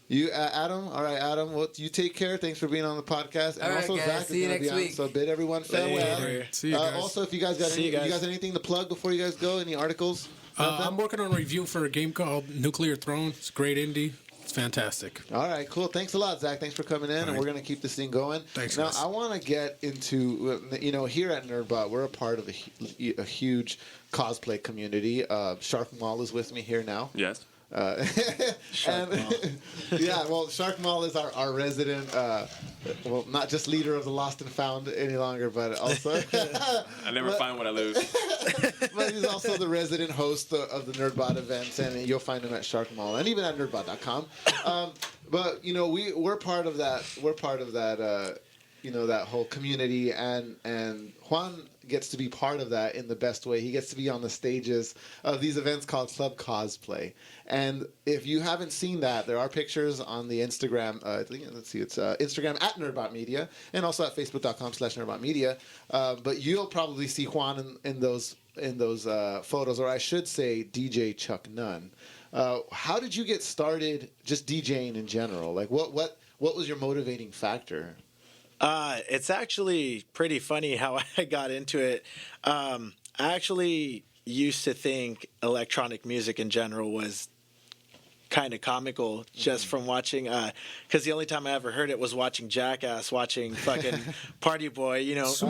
You, Adam. All right, Adam. Well, you take care. Thanks for being on the podcast. And
All right,
also,
guys.
Zach
See you
is going to be
next
on.
week.
So bid everyone farewell.
Hey, see you guys.
Also, if you guys got
See
any,
you guys.
anything to plug before you guys go? Any articles?
I'm working on a review for a game called Nuclear Throne. It's a great indie. It's fantastic.
All right, cool. Thanks a lot, Zach. Thanks for coming in, and
right.
we're going to keep this thing going.
Thanks,
Now,
guys.
I want to get into, here at Nerdbot, we're a part of a huge cosplay community. Shark Mall is with me here now.
Yes.
And yeah, well, Shark Mall is our resident, well, not just leader of the Lost and Found any longer, but also
I never find what I lose.
but he's also the resident host of the Nerdbot events, and you'll find him at Shark Mall and even at nerdbot.com. But you know, we're part of that. We're part of that. You know, that whole community, and Juan gets to be part of that in the best way. He gets to be on the stages of these events called Club Cosplay. And if you haven't seen that, there are pictures on the Instagram. Let's see, it's Instagram at Nerdbot Media, and also at Facebook.com/Nerdbot Media. But you'll probably see Juan in those photos, or I should say, DJ Chuck Nunn. How did you get started just DJing in general? Like, what was your motivating factor?
It's actually pretty funny how I got into it. I actually used to think electronic music in general was kind of comical just from watching, because the only time I ever heard it was watching Jackass, watching fucking Party Boy, you know. So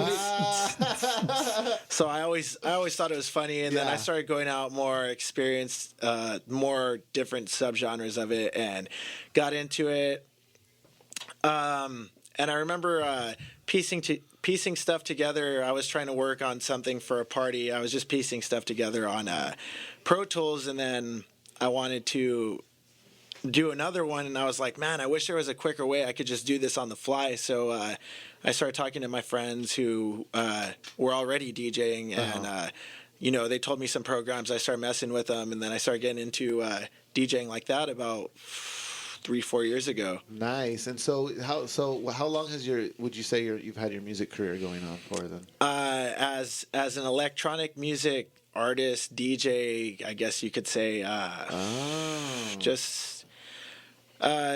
I always thought it was funny, and then I started going out more, experienced more different subgenres of it, and got into it. And I remember piecing stuff together. I was trying to work on something for a party. I was just piecing stuff together on Pro Tools, and then I wanted to do another one, and I was like, man, I wish there was a quicker way I could just do this on the fly. So I started talking to my friends who were already DJing, and you know, they told me some programs. I started messing with them, and then I started getting into DJing like that about 3-4 years ago.
Nice. And so how long would you say you've had your music career going on for then?
As an electronic music artist, DJ, I guess you could say, just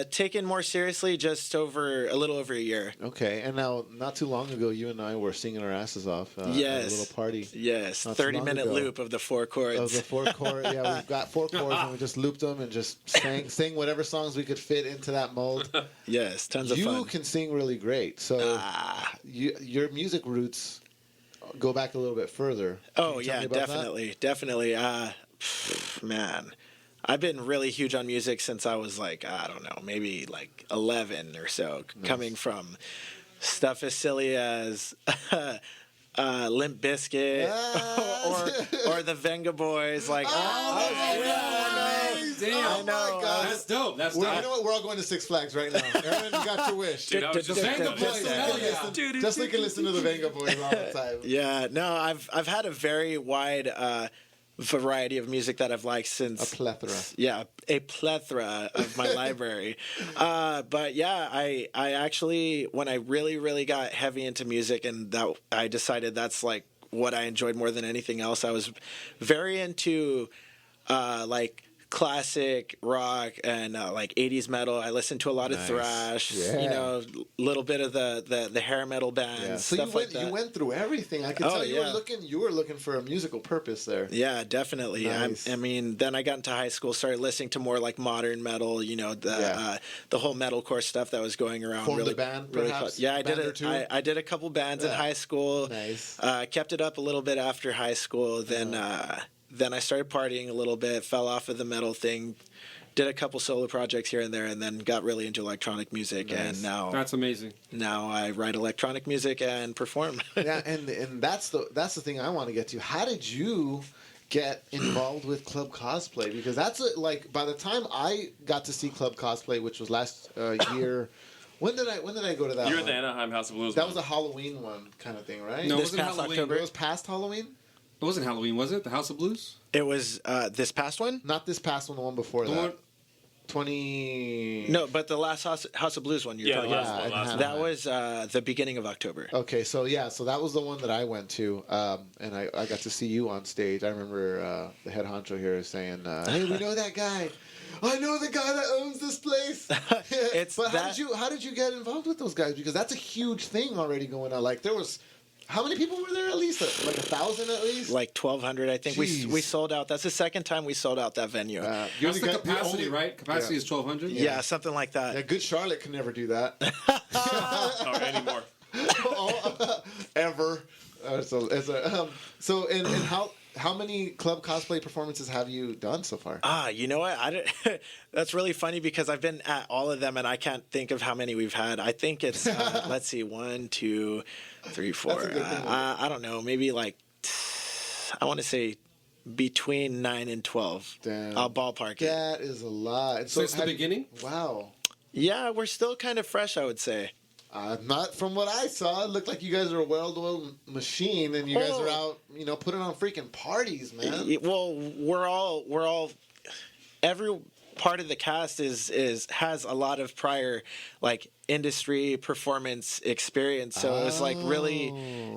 taken more seriously just a little over a year.
Okay. And now, not too long ago, you and I were singing our asses off
yes.
at a little party.
Yes. 30-minute loop of the 4 chords.
Of the 4 chord. Yeah, we've got 4 chords, and we just looped them and just sang whatever songs we could fit into that mold.
Yes, tons of fun.
You can sing really great. So your music roots go back a little bit further.
Oh, yeah, definitely. That? Definitely. Man. I've been really huge on music since I was like, I don't know, maybe like 11 or so, coming from stuff as silly as Limp Bizkit or the Venga Boys. Like,
Damn.
I know. God.
That's dope. That's
You
dope.
know what? We're all going to Six Flags right now. Aaron, you got your wish.
Dude, I was just
Venga
saying
Boys,
that.
Just so you can listen to the Venga Boys all the time.
Yeah, no, I've had a very wide variety of music that I've liked since
A plethora.
Yeah, a plethora of my library. But yeah, I actually, when I really got heavy into music, and that I decided that's like what I enjoyed more than anything else. I was very into like classic rock and like 80s metal. I listened to a lot of thrash, you know, a little bit of the hair metal bands,
Yeah. So
stuff like that.
You went through everything. I could tell you were looking for a musical purpose there.
Yeah, definitely.
Nice.
I mean, then I got into high school, started listening to more like modern metal, you know, the whole metalcore stuff that was going around.
Formed a band, perhaps?
Yeah, I
Band
did a couple bands in high school.
Nice.
Kept it up a little bit after high school. Then I started partying a little bit, fell off of the metal thing, did a couple solo projects here and there, and then got really into electronic music.
Nice.
And now
That's amazing.
Now I write electronic music and perform.
Yeah, and that's the thing I want to get to. How did you get involved with Club Cosplay? Because that's like by the time I got to see Club Cosplay, which was last year. When did I go to that?
You
one?
were at the Anaheim House of Blues.
That was a Halloween one kind of thing, right?
No, it
This
wasn't
past
Halloween.
October?
It was past Halloween.
It wasn't Halloween, was it? The House of Blues?
It was this past one?
Not this past one, the one before
The
that.
one-
20.
No, but the last House of Blues one you're
Yeah,
talking
the
about.
last one.
That was the beginning of October.
Okay, so that was the one that I went to, and I got to see you on stage. I remember the head honcho here saying, "Hey, we know that guy. I know the guy that owns this place." But how did you get involved with those guys? Because that's a huge thing already going on. Like there was. How many people were there at least? Like 1,000 at least?
Like 1,200, I think. We
Jeez.
sold out. That's the second time we sold out that venue.
That's the capacity, right? Capacity is 1,200?
yeah, something like that.
Yeah, good Charlotte can never do that.
Or anymore.
Ever. And how many club cosplay performances have you done so far?
You know what? That's really funny because I've been at all of them and I can't think of how many we've had. I think it's let's see, 1, 2, 3, 4.
That's a good thing.
I don't know, maybe like I want to say between 9 and 12.
Damn.
I'll ballpark it.
That is a lot. And
So it's the
have you-
beginning?
Wow.
Yeah, we're still kind of fresh, I would say.
Not from what I saw. It looked like you guys are a well-oiled machine, and you guys are out, putting on freaking parties, man.
Well, we're all every part of the cast has a lot of prior like industry performance experience, so it was like really,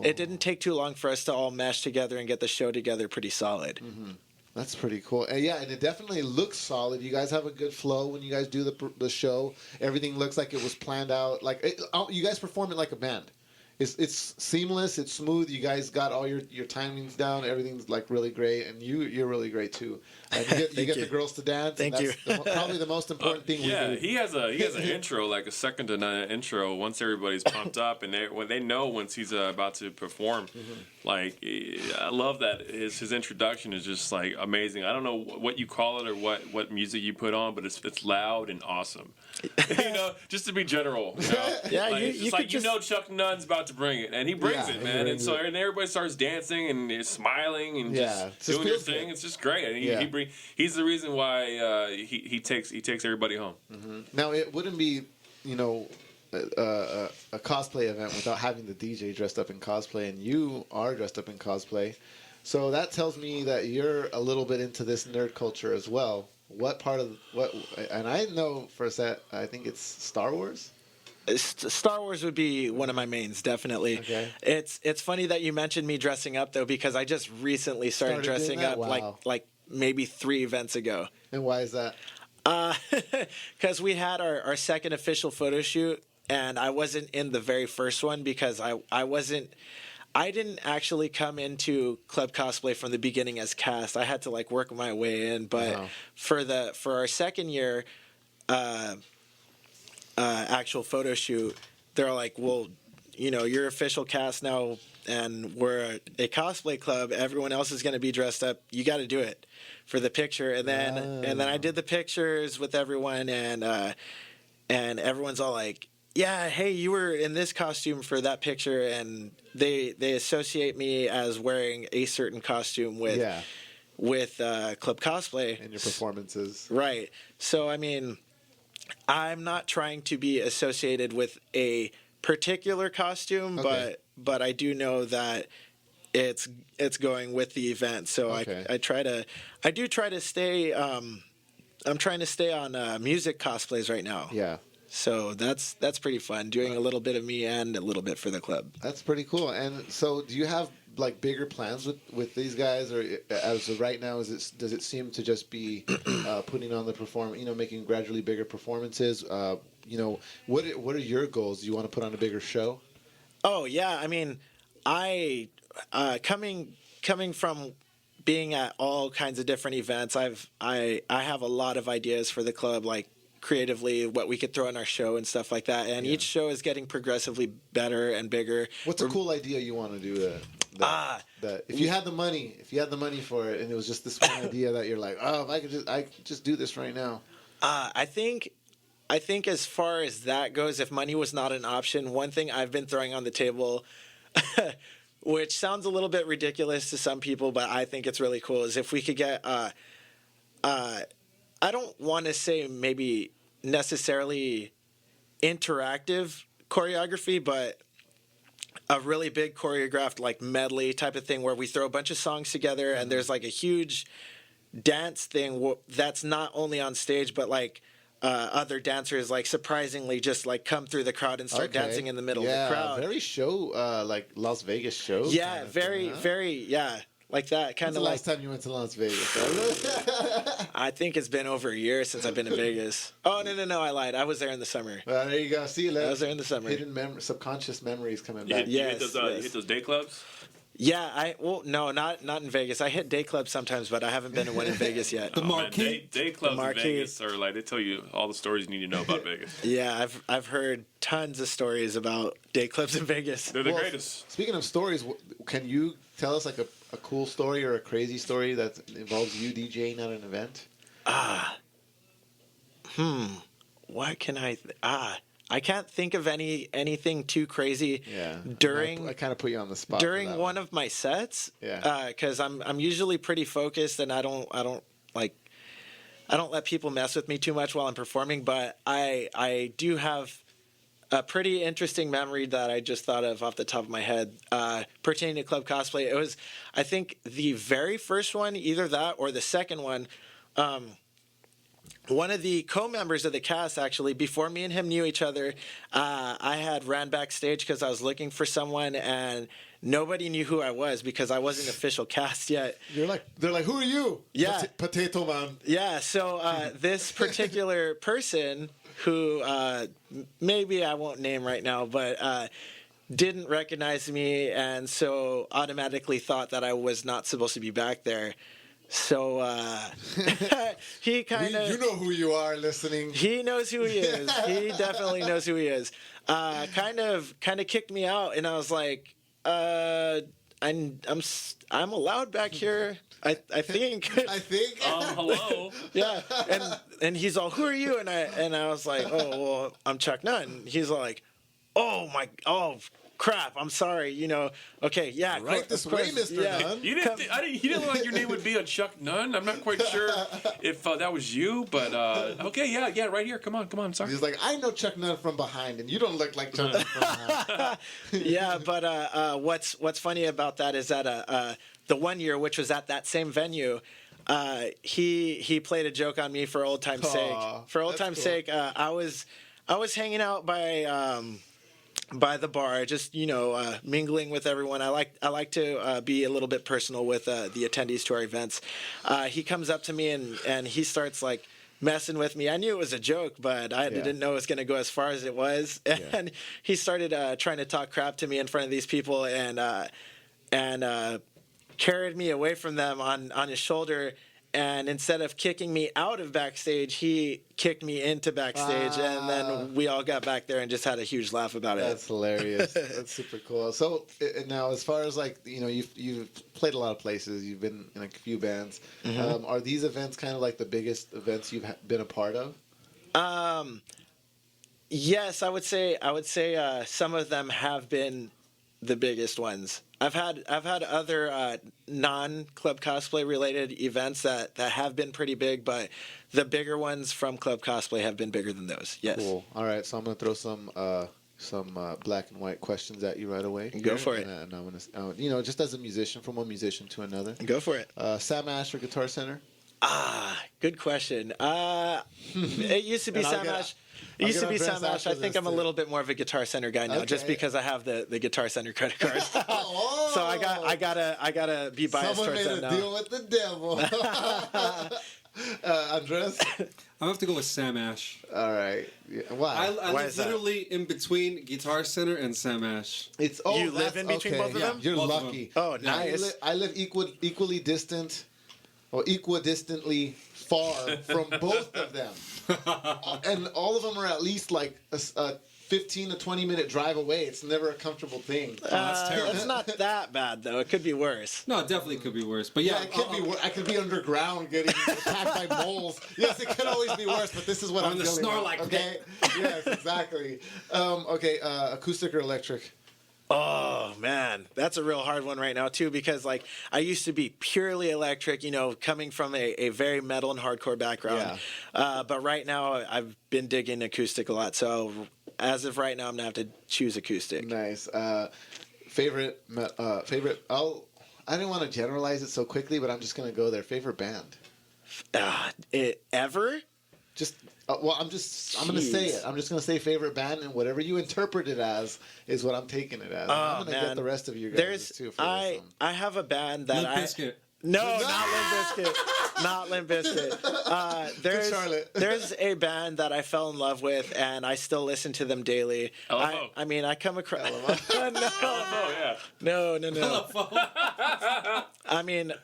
it didn't take too long for us to all mesh together and get the show together pretty solid.
Mm-hmm. That's pretty cool. And yeah, and it definitely looks solid. You guys have a good flow when you guys do the show. Everything looks like it was planned out. Like you guys perform it like a band. It's seamless. It's smooth. You guys got all your timings down. Everything's like really great, and you're really great too. And you get the girls to dance.
Thank
and
you.
that's probably the most important thing.
Yeah,
we do.
he has an intro, like a second to none intro. Once everybody's pumped up, and they know once he's about to perform, like I love that his introduction is just like amazing. I don't know what you call it or what music you put on, but it's loud and awesome. Just to be general.
Yeah,
like,
you
it's
could
like Chuck Nunn's about to bring it, and he brings
Yeah,
it,
he
man. And
brings
so
it.
and everybody starts dancing and is smiling and
Yeah,
just
it
doing their
feels
thing.
good.
It's just great, and
Yeah.
he's the reason why he takes everybody home.
Now it wouldn't be, a cosplay event without having the DJ dressed up in cosplay, and you are dressed up in cosplay. So that tells me that you're a little bit into this nerd culture as well. What part of what? And I know for a set, I think it's Star Wars.
Star Wars would be one of my mains, definitely.
Okay.
It's funny that you mentioned me dressing up though, because I just recently started
Started
dressing
doing that?
up
Wow.
like maybe 3 events ago.
And why is that?
Because we had our second official photo shoot, and I wasn't in the very first one because I didn't actually come into Club Cosplay from the beginning as cast. I had to like work my way in, but
Wow.
for our second year actual photo shoot, they're like, well, you're official cast now, and we're a cosplay club. Everyone else is going to be dressed up. You got to do it for the picture. And then I did the pictures with everyone, and everyone's all like, yeah, hey, you were in this costume for that picture, and they associate me as wearing a certain costume with Club Cosplay
And your performances.
Right. So I mean, I'm not trying to be associated with a particular costume,
Okay.
but I do know that it's going with the event. So
Okay.
I do try to stay. I'm trying to stay on music cosplays right now.
Yeah.
So that's pretty fun. Doing a little bit of me and a little bit for the club.
That's pretty cool. And so, do you have like bigger plans with these guys, or as of right now, does it seem to just be putting on the making gradually bigger performances? What are your goals? Do you want to put on a bigger show?
Oh yeah, I mean, I coming from being at all kinds of different events, I have a lot of ideas for the club, like creatively what we could throw in our show and stuff like that. And each show is getting progressively better and bigger.
What's a cool idea you want to do? That if you had the money for it, and it was just this one idea that you're like, oh, if I could just do this right now.
I think as far as that goes, if money was not an option, one thing I've been throwing on the table, which sounds a little bit ridiculous to some people, but I think it's really cool, is if we could get I don't want to say maybe necessarily interactive choreography, but a really big choreographed like medley type of thing where we throw a bunch of songs together and there's like a huge dance thing that's not only on stage, but like other dancers like surprisingly just like come through the crowd and start dancing in the middle of the crowd.
Very show like Las Vegas shows.
Yeah,
kind of
very,
thing, huh?
very, yeah. Like that, kind
When's
of
the
like.
last time you went to Las Vegas?
I think it's been over a year since I've been to Vegas. Oh no, I lied. I was there in the summer.
Well, there you go. See,
I was there in the summer.
Hidden subconscious memories coming
You
back.
hit
Yes,
you
yes.
hit those day clubs?
Yeah, no, not in Vegas. I hit day clubs sometimes, but I haven't been to one in Vegas yet.
The
Oh, man,
marquee.
day clubs in
marquee.
Vegas are like, they tell you all the stories you need to know about Vegas.
Yeah, I've heard tons of stories about day clubs in Vegas.
They're the
Well,
greatest.
Speaking of stories, can you tell us like a cool story or a crazy story that involves you DJing at an event?
What can I can't think of anything too crazy.
Yeah.
During
I kind of put you on the spot.
during one of my sets.
Yeah.
Because I'm usually pretty focused and I don't let people mess with me too much while I'm performing. But I do have a pretty interesting memory that I just thought of off the top of my head pertaining to Club Cosplay. It was, I think, the very first one, either that or the second one. One of the co-members of the cast, actually, before me and him knew each other, I had ran backstage because I was looking for someone, and nobody knew who I was because I wasn't official cast yet.
they're like, who are you?
Yeah.
Potato Man.
Yeah, so this particular person who maybe I won't name right now, but didn't recognize me, and so automatically thought that I was not supposed to be back there. So he kind of...
You know who you are listening.
He knows who he is. He definitely knows who he is. Kind of kicked me out, and I was like, I'm allowed back here. I think.
I think.
Hello.
Yeah. And he's all, who are you? And I was like, oh well, I'm Chuck Nunn. He's like, oh crap, I'm sorry, okay, yeah.
Right this way, Mr. Nunn.
You didn't. You didn't look like your name would be a Chuck Nunn. I'm not quite sure if that was you, but okay, yeah, right here. Come on. Sorry.
He's like, I know Chuck Nunn from behind, and you don't look like Chuck Nunn from behind.
Yeah, but what's funny about that is that the one year, which was at that same venue, he played a joke on me for old time's sake. For old time's sake, I was hanging out by the bar, just mingling with everyone. I like to be a little bit personal with the attendees to our events. He comes up to me and he starts like messing with me. I knew it was a joke, but I didn't know it was going to go as far as it was. And he started trying to talk crap to me in front of these people and carried me away from them on his shoulder. And instead of kicking me out of backstage, he kicked me into backstage, and then we all got back there and just had a huge laugh about it.
That's hilarious. That's super cool. So now, as far as like you've played a lot of places, you've been in a few bands. Mm-hmm. Are these events kind of like the biggest events you've been a part of?
Yes, I would say some of them have been the biggest ones. I've had other non-Club Cosplay related events that have been pretty big, but the bigger ones from Club Cosplay have been bigger than those. Yes.
Cool. All right, so I'm gonna throw some black and white questions at you right away.
Go for it.
And I'm gonna, just as a musician, from one musician to another.
Go for it.
Sam Ash or Guitar Center?
Good question. It used to be Sam Ash. It used to be Sam Ash. I think I'm a little bit more of a Guitar Center guy now, just because I have the Guitar Center credit card. So I gotta be biased towards them now.
Someone made a deal with the devil. Andres?
I'm gonna have to go with Sam Ash.
All right. Yeah. Why?
I
Why
live
is that?
literally in between Guitar Center and Sam Ash.
You live in between both of them?
You're
Both of
lucky.
Oh, nice.
I live equally distant, or equidistantly far from both of them. And all of them are at least like a 15 to 20 minute drive away. It's never a comfortable thing.
That's terrible.
It's not that bad though. It could be worse.
No, it definitely could be worse. But yeah,
It could be. I could be underground getting attacked by moles. Yes, it could always be worse. But this is what I'm
the
dealing with.
Snorlax
Okay. Yes, exactly. Acoustic or electric?
Oh man, that's a real hard one right now too, because like I used to be purely electric, coming from a very metal and hardcore background.
Yeah.
But right now I've been digging acoustic a lot. So as of right now, I'm gonna have to choose acoustic.
Nice. Favorite. I didn't want to generalize it so quickly, but I'm just gonna go there. Favorite band?
Ever?
Just. I'm going to say it. I'm just going to say favorite band, and whatever you interpret it as is what I'm taking it as. I'm going to get the rest of you guys too for this one.
I have a band that
Limp Bizkit.
No, not Limp Bizkit. Not Limp Bizkit. There's a band that I fell in love with, and I still listen to them daily.
LFO.
I come across.
Oh yeah.
No. I mean,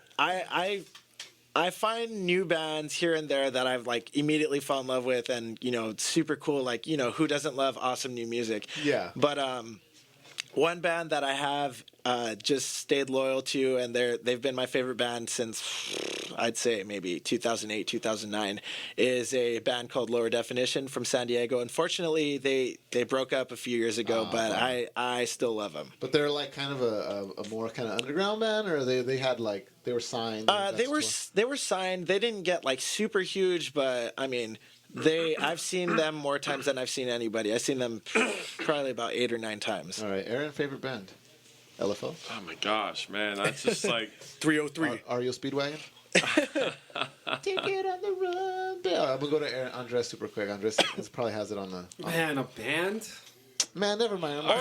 I find new bands here and there that I've like immediately fall in love with, and it's super cool. Like who doesn't love awesome new music?
Yeah.
But One band that I have just stayed loyal to, and they've been my favorite band since I'd say maybe 2008, 2009, is a band called Lower Definition from San Diego. Unfortunately, they broke up a few years ago, but I still love them.
But they're like kind of a more kind of underground band, or they had like they were signed.
They were signed. They didn't get like super huge, but I mean. I've seen them more times than I've seen anybody. I've seen them probably about 8 or 9 times.
All right, Aaron, favorite band? LFO?
Oh my gosh, man, that's just like
303.
REO Speedwagon? Take it on the run. Yeah, I'm gonna go to Aaron, Andres super quick. Andres probably has it on the.
Man, a band?
Man, never mind. I'm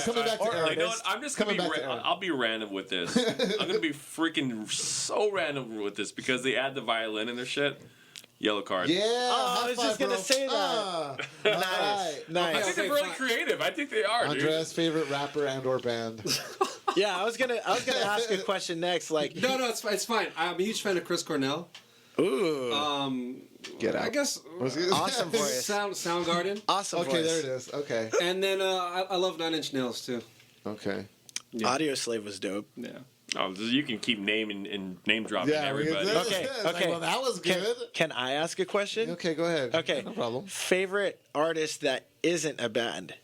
coming back to Aaron.
You know what? I'm just gonna I'll be random with this. I'm gonna be freaking so random with this because they add the violin in their shit. Yellow card.
Yeah.
I was just gonna say that. Nice.
I think they're really creative. I think they are.
Andres' favorite rapper and/or band.
Yeah, I was gonna ask a question next. Like,
No, it's fine. I'm a huge fan of Chris Cornell.
ooh,
Get out.
I guess
awesome voice.
Soundgarden.
Awesome
Okay,
voice.
there it is. Okay.
And then I love Nine Inch Nails too.
Okay.
Yeah.
Audio Slave was dope.
Yeah.
Oh, you can keep naming and name dropping everybody.
Okay.
Well, that was good.
Can I ask a question?
Okay, go ahead.
Okay.
No problem.
Favorite artist that isn't a band?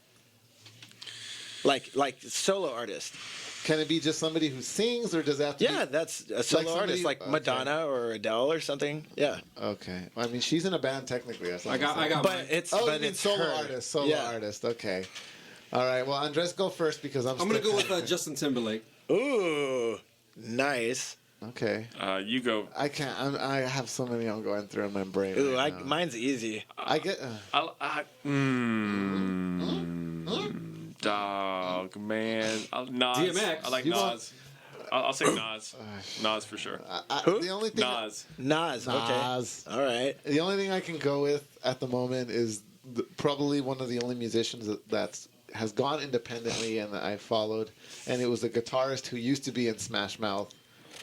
Like solo artist.
Can it be just somebody who sings, or does that have to
Yeah, that's a solo
somebody-
artist like
okay.
Madonna or Adele or something. Yeah.
be? Okay. Well, I mean, she's in a band technically. That's all
I
I'm
got
saying.
But
mine.
it's
Oh,
but
you mean
it's
solo
her.
artist. Solo
Yeah.
artist. Okay. All right. Well, Andres, go first because I'm
gonna
still
go with
kinda-
Justin Timberlake.
Ooh, nice.
Okay.
You go.
I can't. I have so many I'm going through in my brain.
Ooh,
right now.
mine's easy.
I get.
Dog, man. Nas.
DMX.
I like
You
Nas.
want-
I'll say Nas. Nas for sure.
Who?
The only thing.
Nas.
Nas. Okay.
Nas.
All right.
The only thing I can go with at the moment is probably one of the only musicians that has gone independently and that I followed, and it was a guitarist who used to be in Smash Mouth,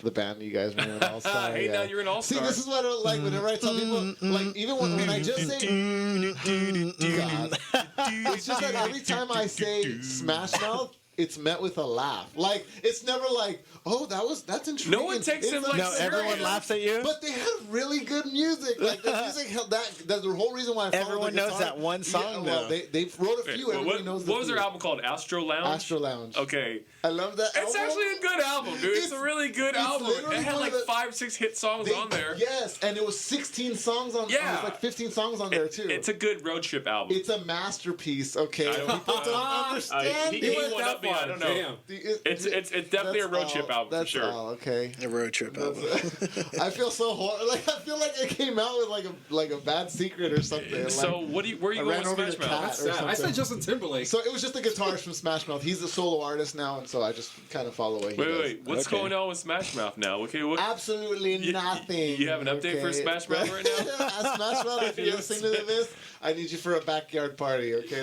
the band you guys remember, All Star.
Hey, now you're an all-star.
See, this is what I like whenever I tell people, like even when I just say God, it's just that every time I say Smash Mouth, it's met with a laugh. Like it's never like, oh, that's intriguing.
No one takes
It's
him
like,
like
No, everyone laughs at you.
But they have really good music. Like the music, that's the whole reason why I follow
Everyone
the
knows
guitar.
that one song,
well,
though.
they wrote a few.
Wait,
Everybody knows.
what was their
few.
album called? Astro Lounge?
Astro Lounge.
Okay.
I love that.
It's
album.
actually a good album, dude. It's a really good
it's
album.
literally
It had
one
like
of the-
5-6 hit songs on there.
Yes, and it was 16 songs on.
Yeah.
It was like 15 songs on there too.
It's a good road trip album.
It's a masterpiece. Okay,
I don't-
people don't understand.
he
it.
went up me. I don't know.
Damn.
It's definitely a
That's
road trip
all-
album for
that's
sure.
all, okay.
A road trip album.
I feel so horrible. Like I feel like I came out with like a bad secret or something.
So
like,
where are you
I
going
ran
with
over
Smash
the cat
Mouth?
or
I said
something.
Justin Timberlake.
So it was just a guitarist from Smash Mouth. He's a solo artist now, and so I just kind of follow what he does.
Wait. What's
Okay.
going on with Smash Mouth now? Okay, what?
Absolutely nothing.
You have an update for Smash Mouth right now?
Smash Mouth, if you're listening to this, I need you for a backyard party, okay?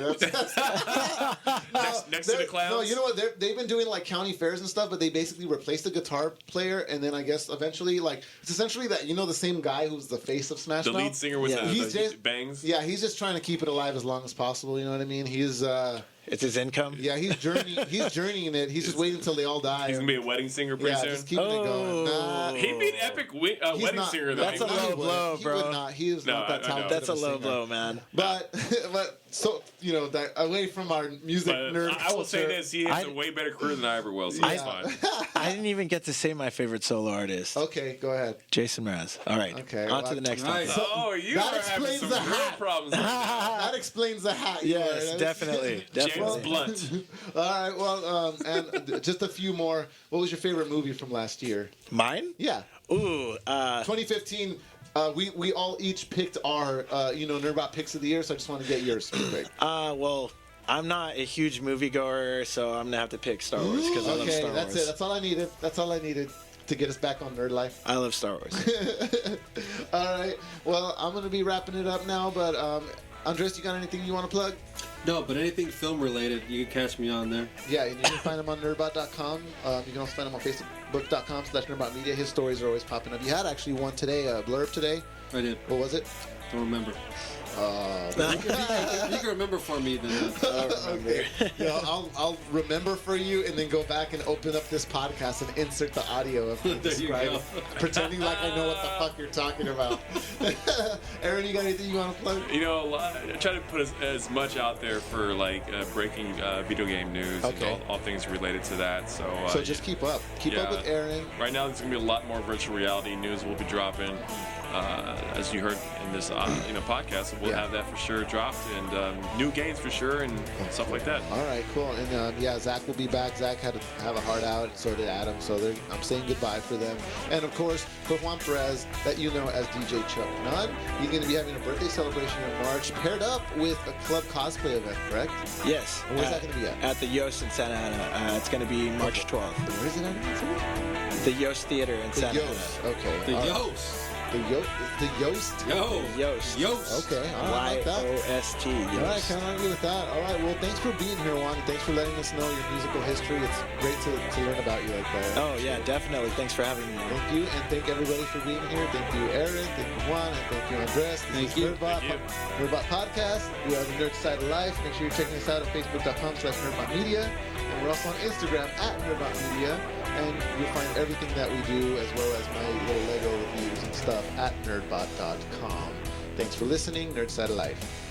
That's
Next to the clowns?
No, you know what? They've been doing like county fairs and stuff, but they basically replaced the guitar player, and then I guess eventually, like, it's essentially that, you know, the same guy who's the face of Smash
The
Mouth?
lead singer with
Yeah.
the
He's just-
bangs?
Yeah, he's just trying to keep it alive as long as possible, you know what I mean? He's
It's his income.
yeah, he's journeying it. He's just waiting until they all die.
He's going to be a wedding singer pretty
yeah,
soon?
just keeping it going. Nah,
He'd be an epic
he's
wedding
not-
singer, though.
That's a
no,
low
he would.
blow,
He
bro.
would not. He is
No,
not that
I know.
talented.
That's a
of
low
singer.
blow, man.
But so you know that away from our music
But
nerd
I will say
culture,
this: he has a way better career than I ever will, so it's fine.
I didn't even get to say my favorite solo artist,
Okay, go ahead.
Jason Mraz. All right.
Okay,
On to
well,
the next
nice.
topic.
Oh, you
that
are having
explains
some
the
real
hat.
problems right now.
That explains the hat. you
Yes,
wear.
definitely.
James
Definitely.
Blunt.
All right. Well, and just a few more. What was your favorite movie from last year?
Mine?
Yeah,
Ooh,
2015. We all each picked our Nerdbot picks of the year. So I just want to get yours real quick.
well, I'm not a huge moviegoer, so I'm gonna have to pick Star Wars because I love
Okay,
Star
that's
Wars.
it. That's all I needed. That's all I needed to get us back on Nerd Life.
I love Star Wars.
All right. Well, I'm gonna be wrapping it up now, but Andres, you got anything you want to plug?
No, but anything film related, you can catch me on there.
Yeah, and you can find him on nerdbot.com. You can also find him on facebook.com/nerdbotmedia. His stories are always popping up. You had actually one today, a blurb today.
I did.
What was it?
Don't remember.
Uh,
If you can remember for me, then
okay. Yeah, I'll remember for you and then go back and open up this podcast and insert the audio of me
There you
describing,
go.
pretending like I know what the fuck you're talking about. Aaron, you got anything you want to plug?
You know, I try to put as much out there for like breaking video game news
Okay.
and all things related to that. So,
So just keep up. Keep up
yeah.
with Aaron.
Right now, there's gonna be a lot more virtual reality news we'll be dropping. As you heard in this podcast, we'll
Yeah.
have that for sure dropped, and new games for sure, and stuff like that.
All right, cool. And yeah, Zach will be back. Zach had to have a heart out, and so did Adam. So I'm saying goodbye for them. And of course, for Juan Perez, that you know as DJ Chuck Nunn, he's going to be having a birthday celebration in March, paired up with a Club Cosplay event, correct?
Yes.
And where's that going to be at?
At the Yost in Santa Ana. It's going to be March 12th.
Where is it at?
The Yost Theater in
The
Santa
Yost.
Ana.
Okay.
the
all right.
Yost.
The Yost. The Yost.
Yo.
Yost.
Yost.
Okay. All right. I like that.
Y-O-S-T.
All right,
Yost.
can't argue with that. All right, well, thanks for being here, Juan. Thanks for letting us know your musical history. It's great to learn about you like that.
Oh, yeah, definitely. Thanks for having me.
Thank you, and thank everybody for being here. Thank you, Aaron. Thank you, Juan. And thank you, Andres. This
Thank
is
you.
Nerdbot,
Thank you.
Nerdbot Podcast. We are the Nerd Side of Life. Make sure you're checking us out at facebook.com/NerdbotMedia. And we're also on Instagram at NerdbotMedia. And you'll find everything that we do, as well as my little Lego reviews and stuff, at nerdbot.com. Thanks for listening. Nerd Side of Life.